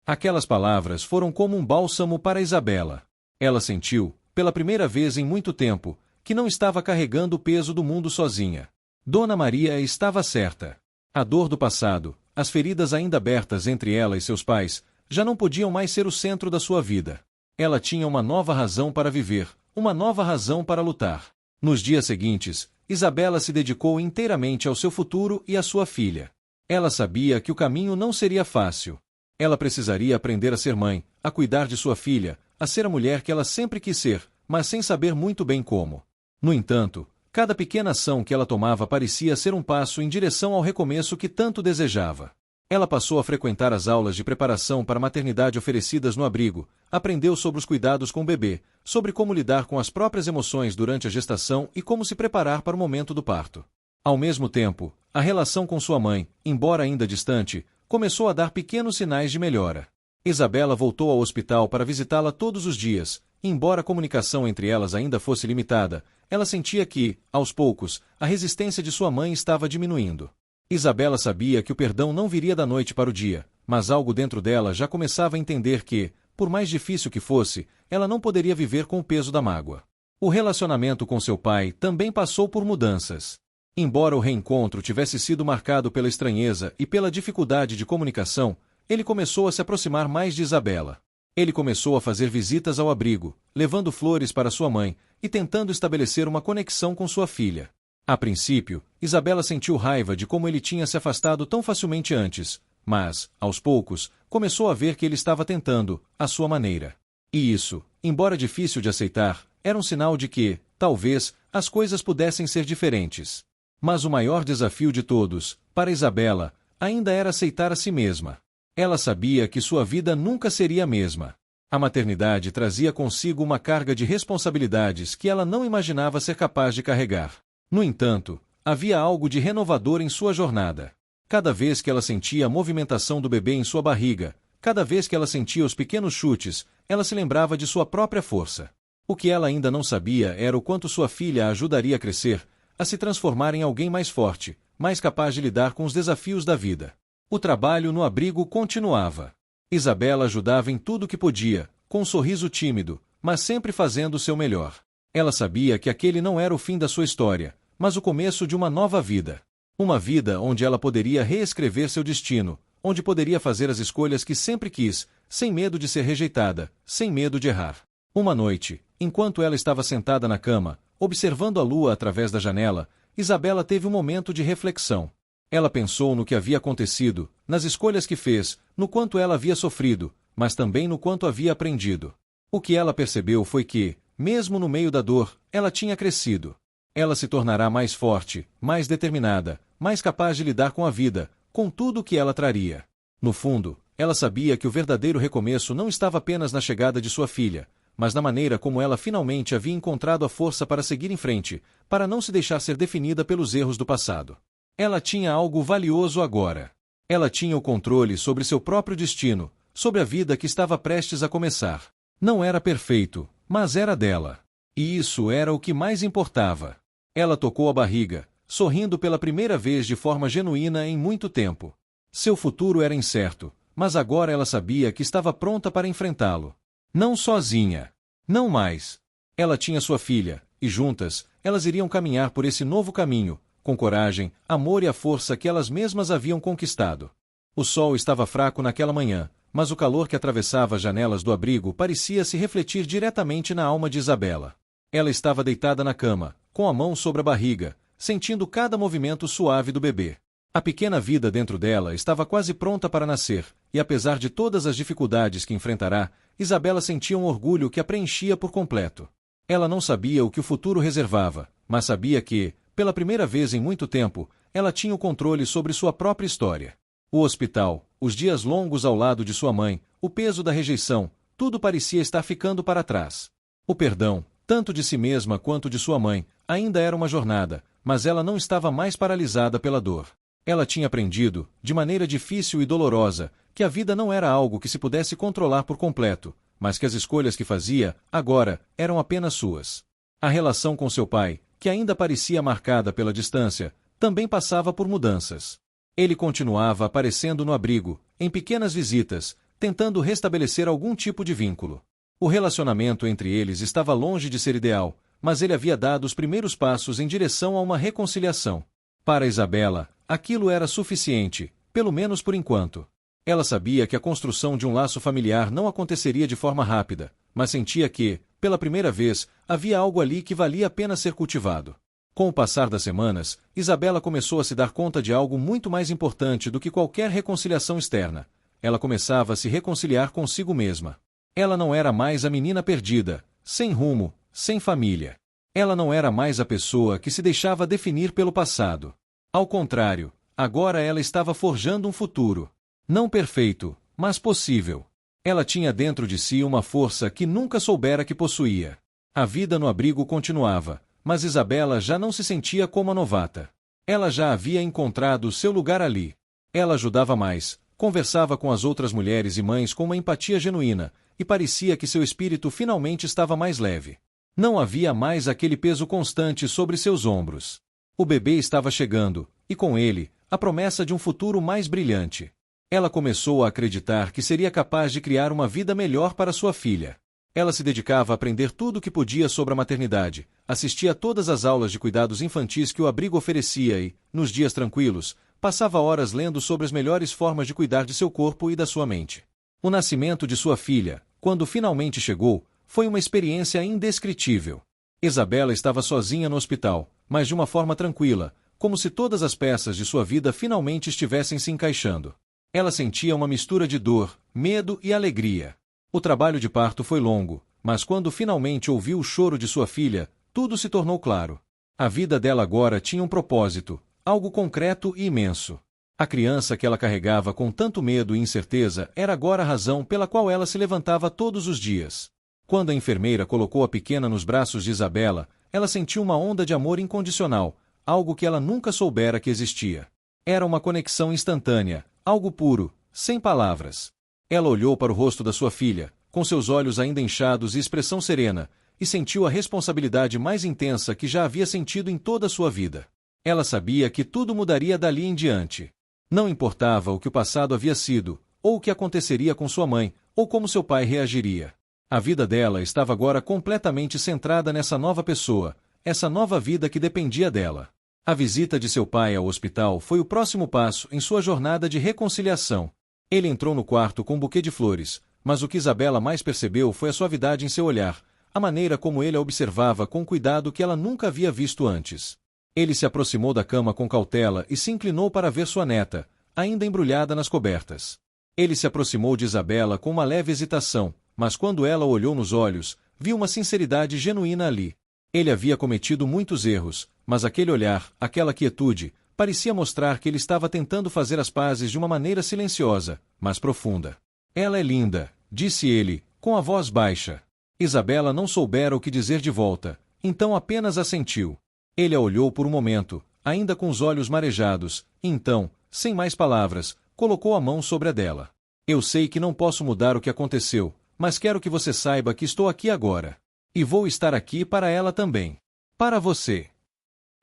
[SPEAKER 1] Aquelas palavras foram como um bálsamo para Isabela. Ela sentiu, pela primeira vez em muito tempo, que não estava carregando o peso do mundo sozinha. Dona Maria estava certa. A dor do passado, as feridas ainda abertas entre ela e seus pais, já não podiam mais ser o centro da sua vida. Ela tinha uma nova razão para viver, uma nova razão para lutar. Nos dias seguintes, Isabela se dedicou inteiramente ao seu futuro e à sua filha. Ela sabia que o caminho não seria fácil. Ela precisaria aprender a ser mãe, a cuidar de sua filha, a ser a mulher que ela sempre quis ser, mas sem saber muito bem como. No entanto, cada pequena ação que ela tomava parecia ser um passo em direção ao recomeço que tanto desejava. Ela passou a frequentar as aulas de preparação para a maternidade oferecidas no abrigo, aprendeu sobre os cuidados com o bebê, sobre como lidar com as próprias emoções durante a gestação e como se preparar para o momento do parto. Ao mesmo tempo, a relação com sua mãe, embora ainda distante, começou a dar pequenos sinais de melhora. Isabela voltou ao hospital para visitá-la todos os dias, e embora a comunicação entre elas ainda fosse limitada, ela sentia que, aos poucos, a resistência de sua mãe estava diminuindo. Isabela sabia que o perdão não viria da noite para o dia, mas algo dentro dela já começava a entender que, por mais difícil que fosse, ela não poderia viver com o peso da mágoa. O relacionamento com seu pai também passou por mudanças. Embora o reencontro tivesse sido marcado pela estranheza e pela dificuldade de comunicação, ele começou a se aproximar mais de Isabela. Ele começou a fazer visitas ao abrigo, levando flores para sua mãe e tentando estabelecer uma conexão com sua filha. A princípio, Isabela sentiu raiva de como ele tinha se afastado tão facilmente antes, mas, aos poucos, começou a ver que ele estava tentando, à sua maneira. E isso, embora difícil de aceitar, era um sinal de que, talvez, as coisas pudessem ser diferentes. Mas o maior desafio de todos, para Isabela, ainda era aceitar a si mesma. Ela sabia que sua vida nunca seria a mesma. A maternidade trazia consigo uma carga de responsabilidades que ela não imaginava ser capaz de carregar. No entanto, havia algo de renovador em sua jornada. Cada vez que ela sentia a movimentação do bebê em sua barriga, cada vez que ela sentia os pequenos chutes, ela se lembrava de sua própria força. O que ela ainda não sabia era o quanto sua filha a ajudaria a crescer, a se transformar em alguém mais forte, mais capaz de lidar com os desafios da vida. O trabalho no abrigo continuava. Isabela ajudava em tudo o que podia, com um sorriso tímido, mas sempre fazendo o seu melhor. Ela sabia que aquele não era o fim da sua história, mas o começo de uma nova vida. Uma vida onde ela poderia reescrever seu destino, onde poderia fazer as escolhas que sempre quis, sem medo de ser rejeitada, sem medo de errar. Uma noite, enquanto ela estava sentada na cama, observando a lua através da janela, Isabela teve um momento de reflexão. Ela pensou no que havia acontecido, nas escolhas que fez, no quanto ela havia sofrido, mas também no quanto havia aprendido. O que ela percebeu foi que, mesmo no meio da dor, ela tinha crescido. Ela se tornará mais forte, mais determinada, mais capaz de lidar com a vida, com tudo o que ela traria. No fundo, ela sabia que o verdadeiro recomeço não estava apenas na chegada de sua filha, mas na maneira como ela finalmente havia encontrado a força para seguir em frente, para não se deixar ser definida pelos erros do passado. Ela tinha algo valioso agora. Ela tinha o controle sobre seu próprio destino, sobre a vida que estava prestes a começar. Não era perfeito, mas era dela. E isso era o que mais importava. Ela tocou a barriga, sorrindo pela primeira vez de forma genuína em muito tempo. Seu futuro era incerto, mas agora ela sabia que estava pronta para enfrentá-lo. Não sozinha. Não mais. Ela tinha sua filha, e juntas, elas iriam caminhar por esse novo caminho, com coragem, amor e a força que elas mesmas haviam conquistado. O sol estava fraco naquela manhã, mas o calor que atravessava as janelas do abrigo parecia se refletir diretamente na alma de Isabela. Ela estava deitada na cama, com a mão sobre a barriga, sentindo cada movimento suave do bebê. A pequena vida dentro dela estava quase pronta para nascer, e apesar de todas as dificuldades que enfrentará, Isabela sentia um orgulho que a preenchia por completo. Ela não sabia o que o futuro reservava, mas sabia que, pela primeira vez em muito tempo, ela tinha o controle sobre sua própria história. O hospital, os dias longos ao lado de sua mãe, o peso da rejeição, tudo parecia estar ficando para trás. O perdão, tanto de si mesma quanto de sua mãe, ainda era uma jornada, mas ela não estava mais paralisada pela dor. Ela tinha aprendido, de maneira difícil e dolorosa, que a vida não era algo que se pudesse controlar por completo, mas que as escolhas que fazia, agora, eram apenas suas. A relação com seu pai, que ainda parecia marcada pela distância, também passava por mudanças. Ele continuava aparecendo no abrigo, em pequenas visitas, tentando restabelecer algum tipo de vínculo. O relacionamento entre eles estava longe de ser ideal, mas ele havia dado os primeiros passos em direção a uma reconciliação. Para Isabela, aquilo era suficiente, pelo menos por enquanto. Ela sabia que a construção de um laço familiar não aconteceria de forma rápida, mas sentia que, pela primeira vez, havia algo ali que valia a pena ser cultivado. Com o passar das semanas, Isabela começou a se dar conta de algo muito mais importante do que qualquer reconciliação externa. Ela começava a se reconciliar consigo mesma. Ela não era mais a menina perdida, sem rumo, sem família. Ela não era mais a pessoa que se deixava definir pelo passado. Ao contrário, agora ela estava forjando um futuro. Não perfeito, mas possível. Ela tinha dentro de si uma força que nunca soubera que possuía. A vida no abrigo continuava, mas Isabela já não se sentia como a novata. Ela já havia encontrado seu lugar ali. Ela ajudava mais, conversava com as outras mulheres e mães com uma empatia genuína, e parecia que seu espírito finalmente estava mais leve. Não havia mais aquele peso constante sobre seus ombros. O bebê estava chegando, e com ele, a promessa de um futuro mais brilhante. Ela começou a acreditar que seria capaz de criar uma vida melhor para sua filha. Ela se dedicava a aprender tudo o que podia sobre a maternidade, assistia a todas as aulas de cuidados infantis que o abrigo oferecia e, nos dias tranquilos, passava horas lendo sobre as melhores formas de cuidar de seu corpo e da sua mente. O nascimento de sua filha, quando finalmente chegou, foi uma experiência indescritível. Isabela estava sozinha no hospital, mas de uma forma tranquila, como se todas as peças de sua vida finalmente estivessem se encaixando. Ela sentia uma mistura de dor, medo e alegria. O trabalho de parto foi longo, mas quando finalmente ouviu o choro de sua filha, tudo se tornou claro. A vida dela agora tinha um propósito, algo concreto e imenso. A criança que ela carregava com tanto medo e incerteza era agora a razão pela qual ela se levantava todos os dias. Quando a enfermeira colocou a pequena nos braços de Isabela, ela sentiu uma onda de amor incondicional, algo que ela nunca soubera que existia. Era uma conexão instantânea, algo puro, sem palavras. Ela olhou para o rosto da sua filha, com seus olhos ainda inchados e expressão serena, e sentiu a responsabilidade mais intensa que já havia sentido em toda a sua vida. Ela sabia que tudo mudaria dali em diante. Não importava o que o passado havia sido, ou o que aconteceria com sua mãe, ou como seu pai reagiria. A vida dela estava agora completamente centrada nessa nova pessoa, essa nova vida que dependia dela. A visita de seu pai ao hospital foi o próximo passo em sua jornada de reconciliação. Ele entrou no quarto com um buquê de flores, mas o que Isabela mais percebeu foi a suavidade em seu olhar, a maneira como ele a observava com cuidado que ela nunca havia visto antes. Ele se aproximou da cama com cautela e se inclinou para ver sua neta, ainda embrulhada nas cobertas. Ele se aproximou de Isabela com uma leve hesitação, mas quando ela o olhou nos olhos, viu uma sinceridade genuína ali. Ele havia cometido muitos erros, mas aquele olhar, aquela quietude, parecia mostrar que ele estava tentando fazer as pazes de uma maneira silenciosa, mas profunda. Ela é linda, disse ele, com a voz baixa. Isabela não soubera o que dizer de volta, então apenas assentiu. Ele a olhou por um momento, ainda com os olhos marejados, e então, sem mais palavras, colocou a mão sobre a dela. Eu sei que não posso mudar o que aconteceu, mas quero que você saiba que estou aqui agora. E vou estar aqui para ela também. Para você.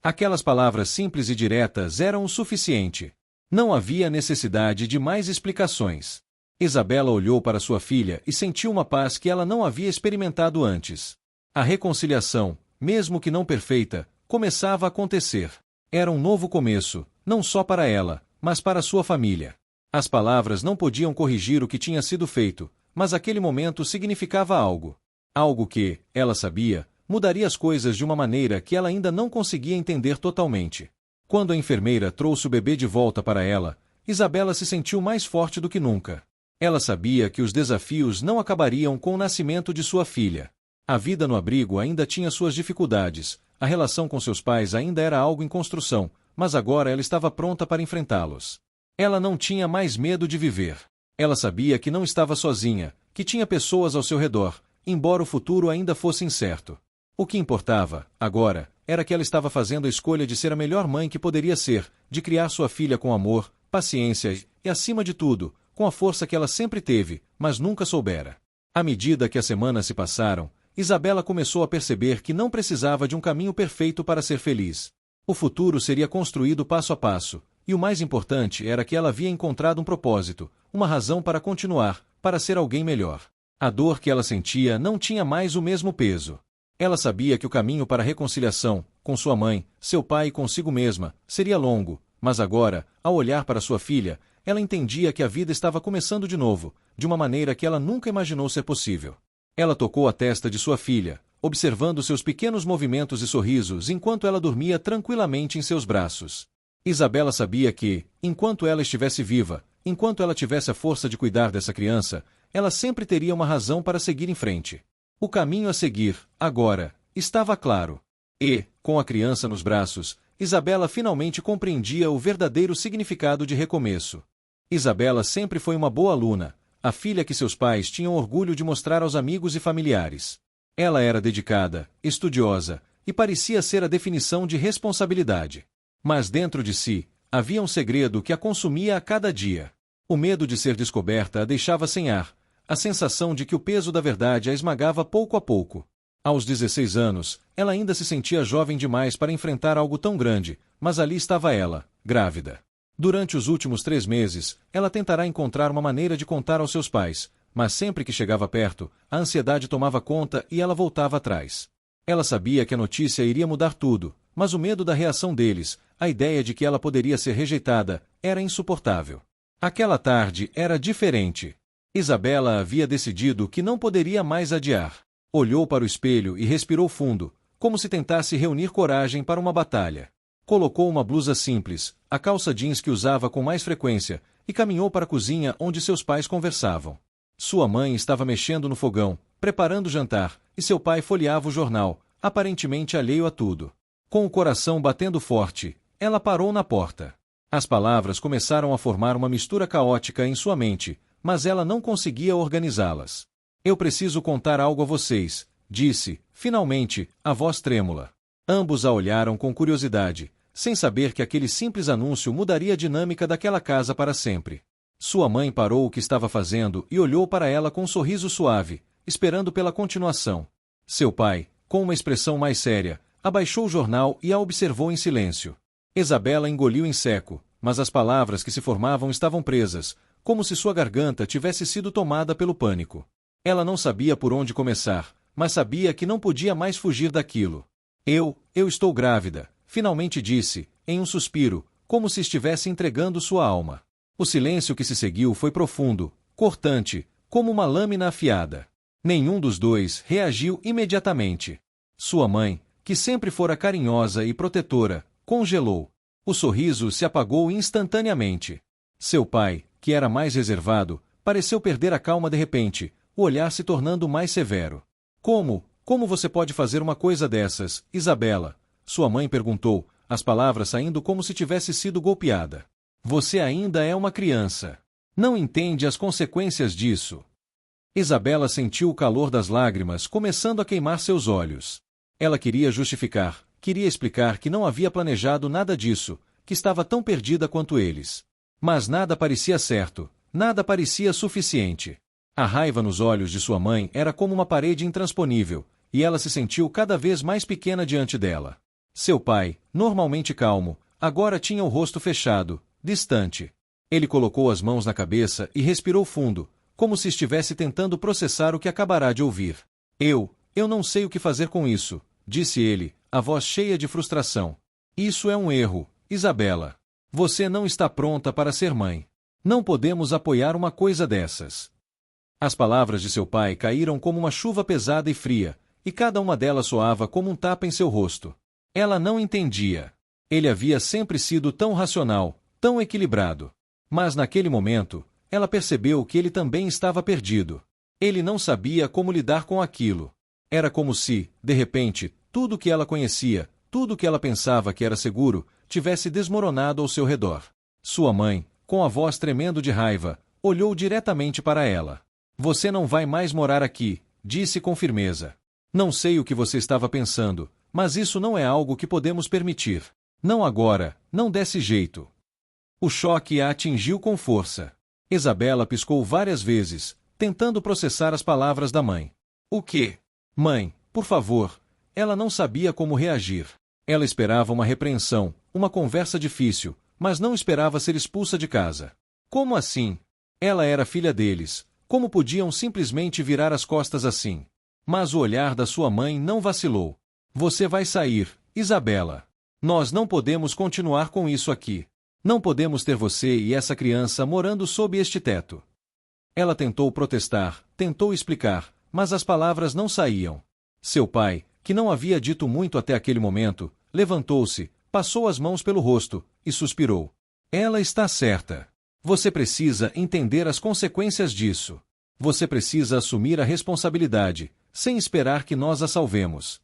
[SPEAKER 1] Aquelas palavras simples e diretas eram o suficiente. Não havia necessidade de mais explicações. Isabela olhou para sua filha e sentiu uma paz que ela não havia experimentado antes. A reconciliação, mesmo que não perfeita, começava a acontecer. Era um novo começo, não só para ela, mas para sua família. As palavras não podiam corrigir o que tinha sido feito, mas aquele momento significava algo. Algo que, ela sabia, mudaria as coisas de uma maneira que ela ainda não conseguia entender totalmente. Quando a enfermeira trouxe o bebê de volta para ela, Isabela se sentiu mais forte do que nunca. Ela sabia que os desafios não acabariam com o nascimento de sua filha. A vida no abrigo ainda tinha suas dificuldades, a relação com seus pais ainda era algo em construção, mas agora ela estava pronta para enfrentá-los. Ela não tinha mais medo de viver. Ela sabia que não estava sozinha, que tinha pessoas ao seu redor, embora o futuro ainda fosse incerto. O que importava, agora, era que ela estava fazendo a escolha de ser a melhor mãe que poderia ser, de criar sua filha com amor, paciência e, acima de tudo, com a força que ela sempre teve, mas nunca soubera. À medida que as semanas se passaram, Isabela começou a perceber que não precisava de um caminho perfeito para ser feliz. O futuro seria construído passo a passo, e o mais importante era que ela havia encontrado um propósito, uma razão para continuar, para ser alguém melhor. A dor que ela sentia não tinha mais o mesmo peso. Ela sabia que o caminho para a reconciliação, com sua mãe, seu pai e consigo mesma, seria longo, mas agora, ao olhar para sua filha, ela entendia que a vida estava começando de novo, de uma maneira que ela nunca imaginou ser possível. Ela tocou a testa de sua filha, observando seus pequenos movimentos e sorrisos enquanto ela dormia tranquilamente em seus braços. Isabela sabia que, enquanto ela estivesse viva, enquanto ela tivesse a força de cuidar dessa criança, ela sempre teria uma razão para seguir em frente. O caminho a seguir, agora, estava claro. E, com a criança nos braços, Isabela finalmente compreendia o verdadeiro significado de recomeço. Isabela sempre foi uma boa aluna, a filha que seus pais tinham orgulho de mostrar aos amigos e familiares. Ela era dedicada, estudiosa, e parecia ser a definição de responsabilidade. Mas dentro de si, havia um segredo que a consumia a cada dia. O medo de ser descoberta a deixava sem ar, a sensação de que o peso da verdade a esmagava pouco a pouco. Aos 16 anos, ela ainda se sentia jovem demais para enfrentar algo tão grande, mas ali estava ela, grávida. Durante os últimos 3 meses, ela tentará encontrar uma maneira de contar aos seus pais, mas sempre que chegava perto, a ansiedade tomava conta e ela voltava atrás. Ela sabia que a notícia iria mudar tudo, mas o medo da reação deles, a ideia de que ela poderia ser rejeitada, era insuportável. Aquela tarde era diferente. Isabela havia decidido que não poderia mais adiar. Olhou para o espelho e respirou fundo, como se tentasse reunir coragem para uma batalha. Colocou uma blusa simples, a calça jeans que usava com mais frequência, e caminhou para a cozinha onde seus pais conversavam. Sua mãe estava mexendo no fogão, preparando o jantar, e seu pai folheava o jornal, aparentemente alheio a tudo. Com o coração batendo forte, ela parou na porta. As palavras começaram a formar uma mistura caótica em sua mente, mas ela não conseguia organizá-las. Eu preciso contar algo a vocês, disse, finalmente, a voz trêmula. Ambos a olharam com curiosidade, sem saber que aquele simples anúncio mudaria a dinâmica daquela casa para sempre. Sua mãe parou o que estava fazendo e olhou para ela com um sorriso suave, esperando pela continuação. Seu pai, com uma expressão mais séria, abaixou o jornal e a observou em silêncio. Isabela engoliu em seco, mas as palavras que se formavam estavam presas, como se sua garganta tivesse sido tomada pelo pânico. Ela não sabia por onde começar, mas sabia que não podia mais fugir daquilo. Eu estou grávida, finalmente disse, em um suspiro, como se estivesse entregando sua alma. O silêncio que se seguiu foi profundo, cortante, como uma lâmina afiada. Nenhum dos dois reagiu imediatamente. Sua mãe, que sempre fora carinhosa e protetora, congelou. O sorriso se apagou instantaneamente. Seu pai, que era mais reservado, pareceu perder a calma de repente, o olhar se tornando mais severo. Como você pode fazer uma coisa dessas, Isabela? Sua mãe perguntou, as palavras saindo como se tivesse sido golpeada. Você ainda é uma criança. Não entende as consequências disso. Isabela sentiu o calor das lágrimas começando a queimar seus olhos. Ela queria justificar, queria explicar que não havia planejado nada disso, que estava tão perdida quanto eles. Mas nada parecia certo, nada parecia suficiente. A raiva nos olhos de sua mãe era como uma parede intransponível, e ela se sentiu cada vez mais pequena diante dela. Seu pai, normalmente calmo, agora tinha o rosto fechado, distante. Ele colocou as mãos na cabeça e respirou fundo, como se estivesse tentando processar o que acabará de ouvir. Eu não sei o que fazer com isso, disse ele, a voz cheia de frustração. Isso é um erro, Isabela. Você não está pronta para ser mãe. Não podemos apoiar uma coisa dessas. As palavras de seu pai caíram como uma chuva pesada e fria, e cada uma delas soava como um tapa em seu rosto. Ela não entendia. Ele havia sempre sido tão racional, tão equilibrado. Mas naquele momento, ela percebeu que ele também estava perdido. Ele não sabia como lidar com aquilo. Era como se, de repente, tudo que ela conhecia, tudo que ela pensava que era seguro, tivesse desmoronado ao seu redor. Sua mãe, com a voz tremendo de raiva, olhou diretamente para ela. Você não vai mais morar aqui, disse com firmeza. Não sei o que você estava pensando, mas isso não é algo que podemos permitir. Não agora, não desse jeito. O choque a atingiu com força. Isabela piscou várias vezes, tentando processar as palavras da mãe. O quê? Mãe, por favor. Ela não sabia como reagir. Ela esperava uma repreensão, uma conversa difícil, mas não esperava ser expulsa de casa. Como assim? Ela era filha deles. Como podiam simplesmente virar as costas assim? Mas o olhar da sua mãe não vacilou. Você vai sair, Isabela. Nós não podemos continuar com isso aqui. Não podemos ter você e essa criança morando sob este teto. Ela tentou protestar, tentou explicar, mas as palavras não saíam. Seu pai, que não havia dito muito até aquele momento, levantou-se, passou as mãos pelo rosto e suspirou. Ela está certa. Você precisa entender as consequências disso. Você precisa assumir a responsabilidade, sem esperar que nós a salvemos.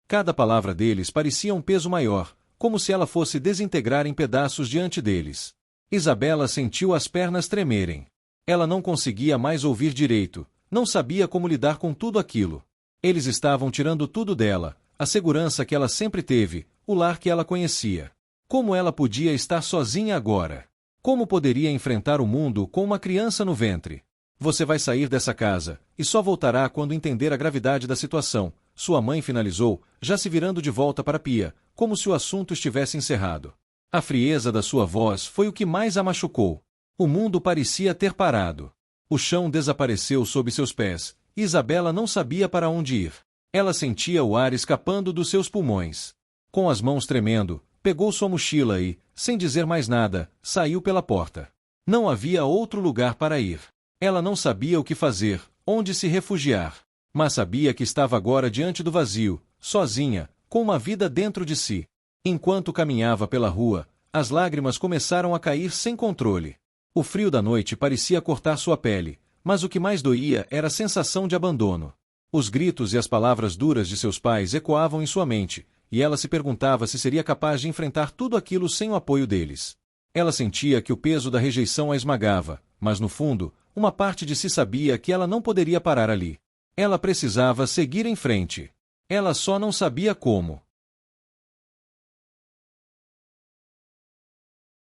[SPEAKER 1] Cada palavra deles parecia um peso maior, como se ela fosse desintegrar em pedaços diante deles. Isabela sentiu as pernas tremerem. Ela não conseguia mais ouvir direito, não sabia como lidar com tudo aquilo. Eles estavam tirando tudo dela, a segurança que ela sempre teve, o lar que ela conhecia. Como ela podia estar sozinha agora? Como poderia enfrentar o mundo com uma criança no ventre? Você vai sair dessa casa, e só voltará quando entender a gravidade da situação, sua mãe finalizou, já se virando de volta para Pia, como se o assunto estivesse encerrado. A frieza da sua voz foi o que mais a machucou. O mundo parecia ter parado. O chão desapareceu sob seus pés, e Isabela não sabia para onde ir. Ela sentia o ar escapando dos seus pulmões. Com as mãos tremendo, pegou sua mochila e, sem dizer mais nada, saiu pela porta. Não havia outro lugar para ir. Ela não sabia o que fazer, onde se refugiar. Mas sabia que estava agora diante do vazio, sozinha, com uma vida dentro de si. Enquanto caminhava pela rua, as lágrimas começaram a cair sem controle. O frio da noite parecia cortar sua pele, mas o que mais doía era a sensação de abandono. Os gritos e as palavras duras de seus pais ecoavam em sua mente, e ela se perguntava se seria capaz de enfrentar tudo aquilo sem o apoio deles. Ela sentia que o peso da rejeição a esmagava, mas no fundo, uma parte de si sabia que ela não poderia parar ali. Ela precisava seguir em frente. Ela só não sabia como.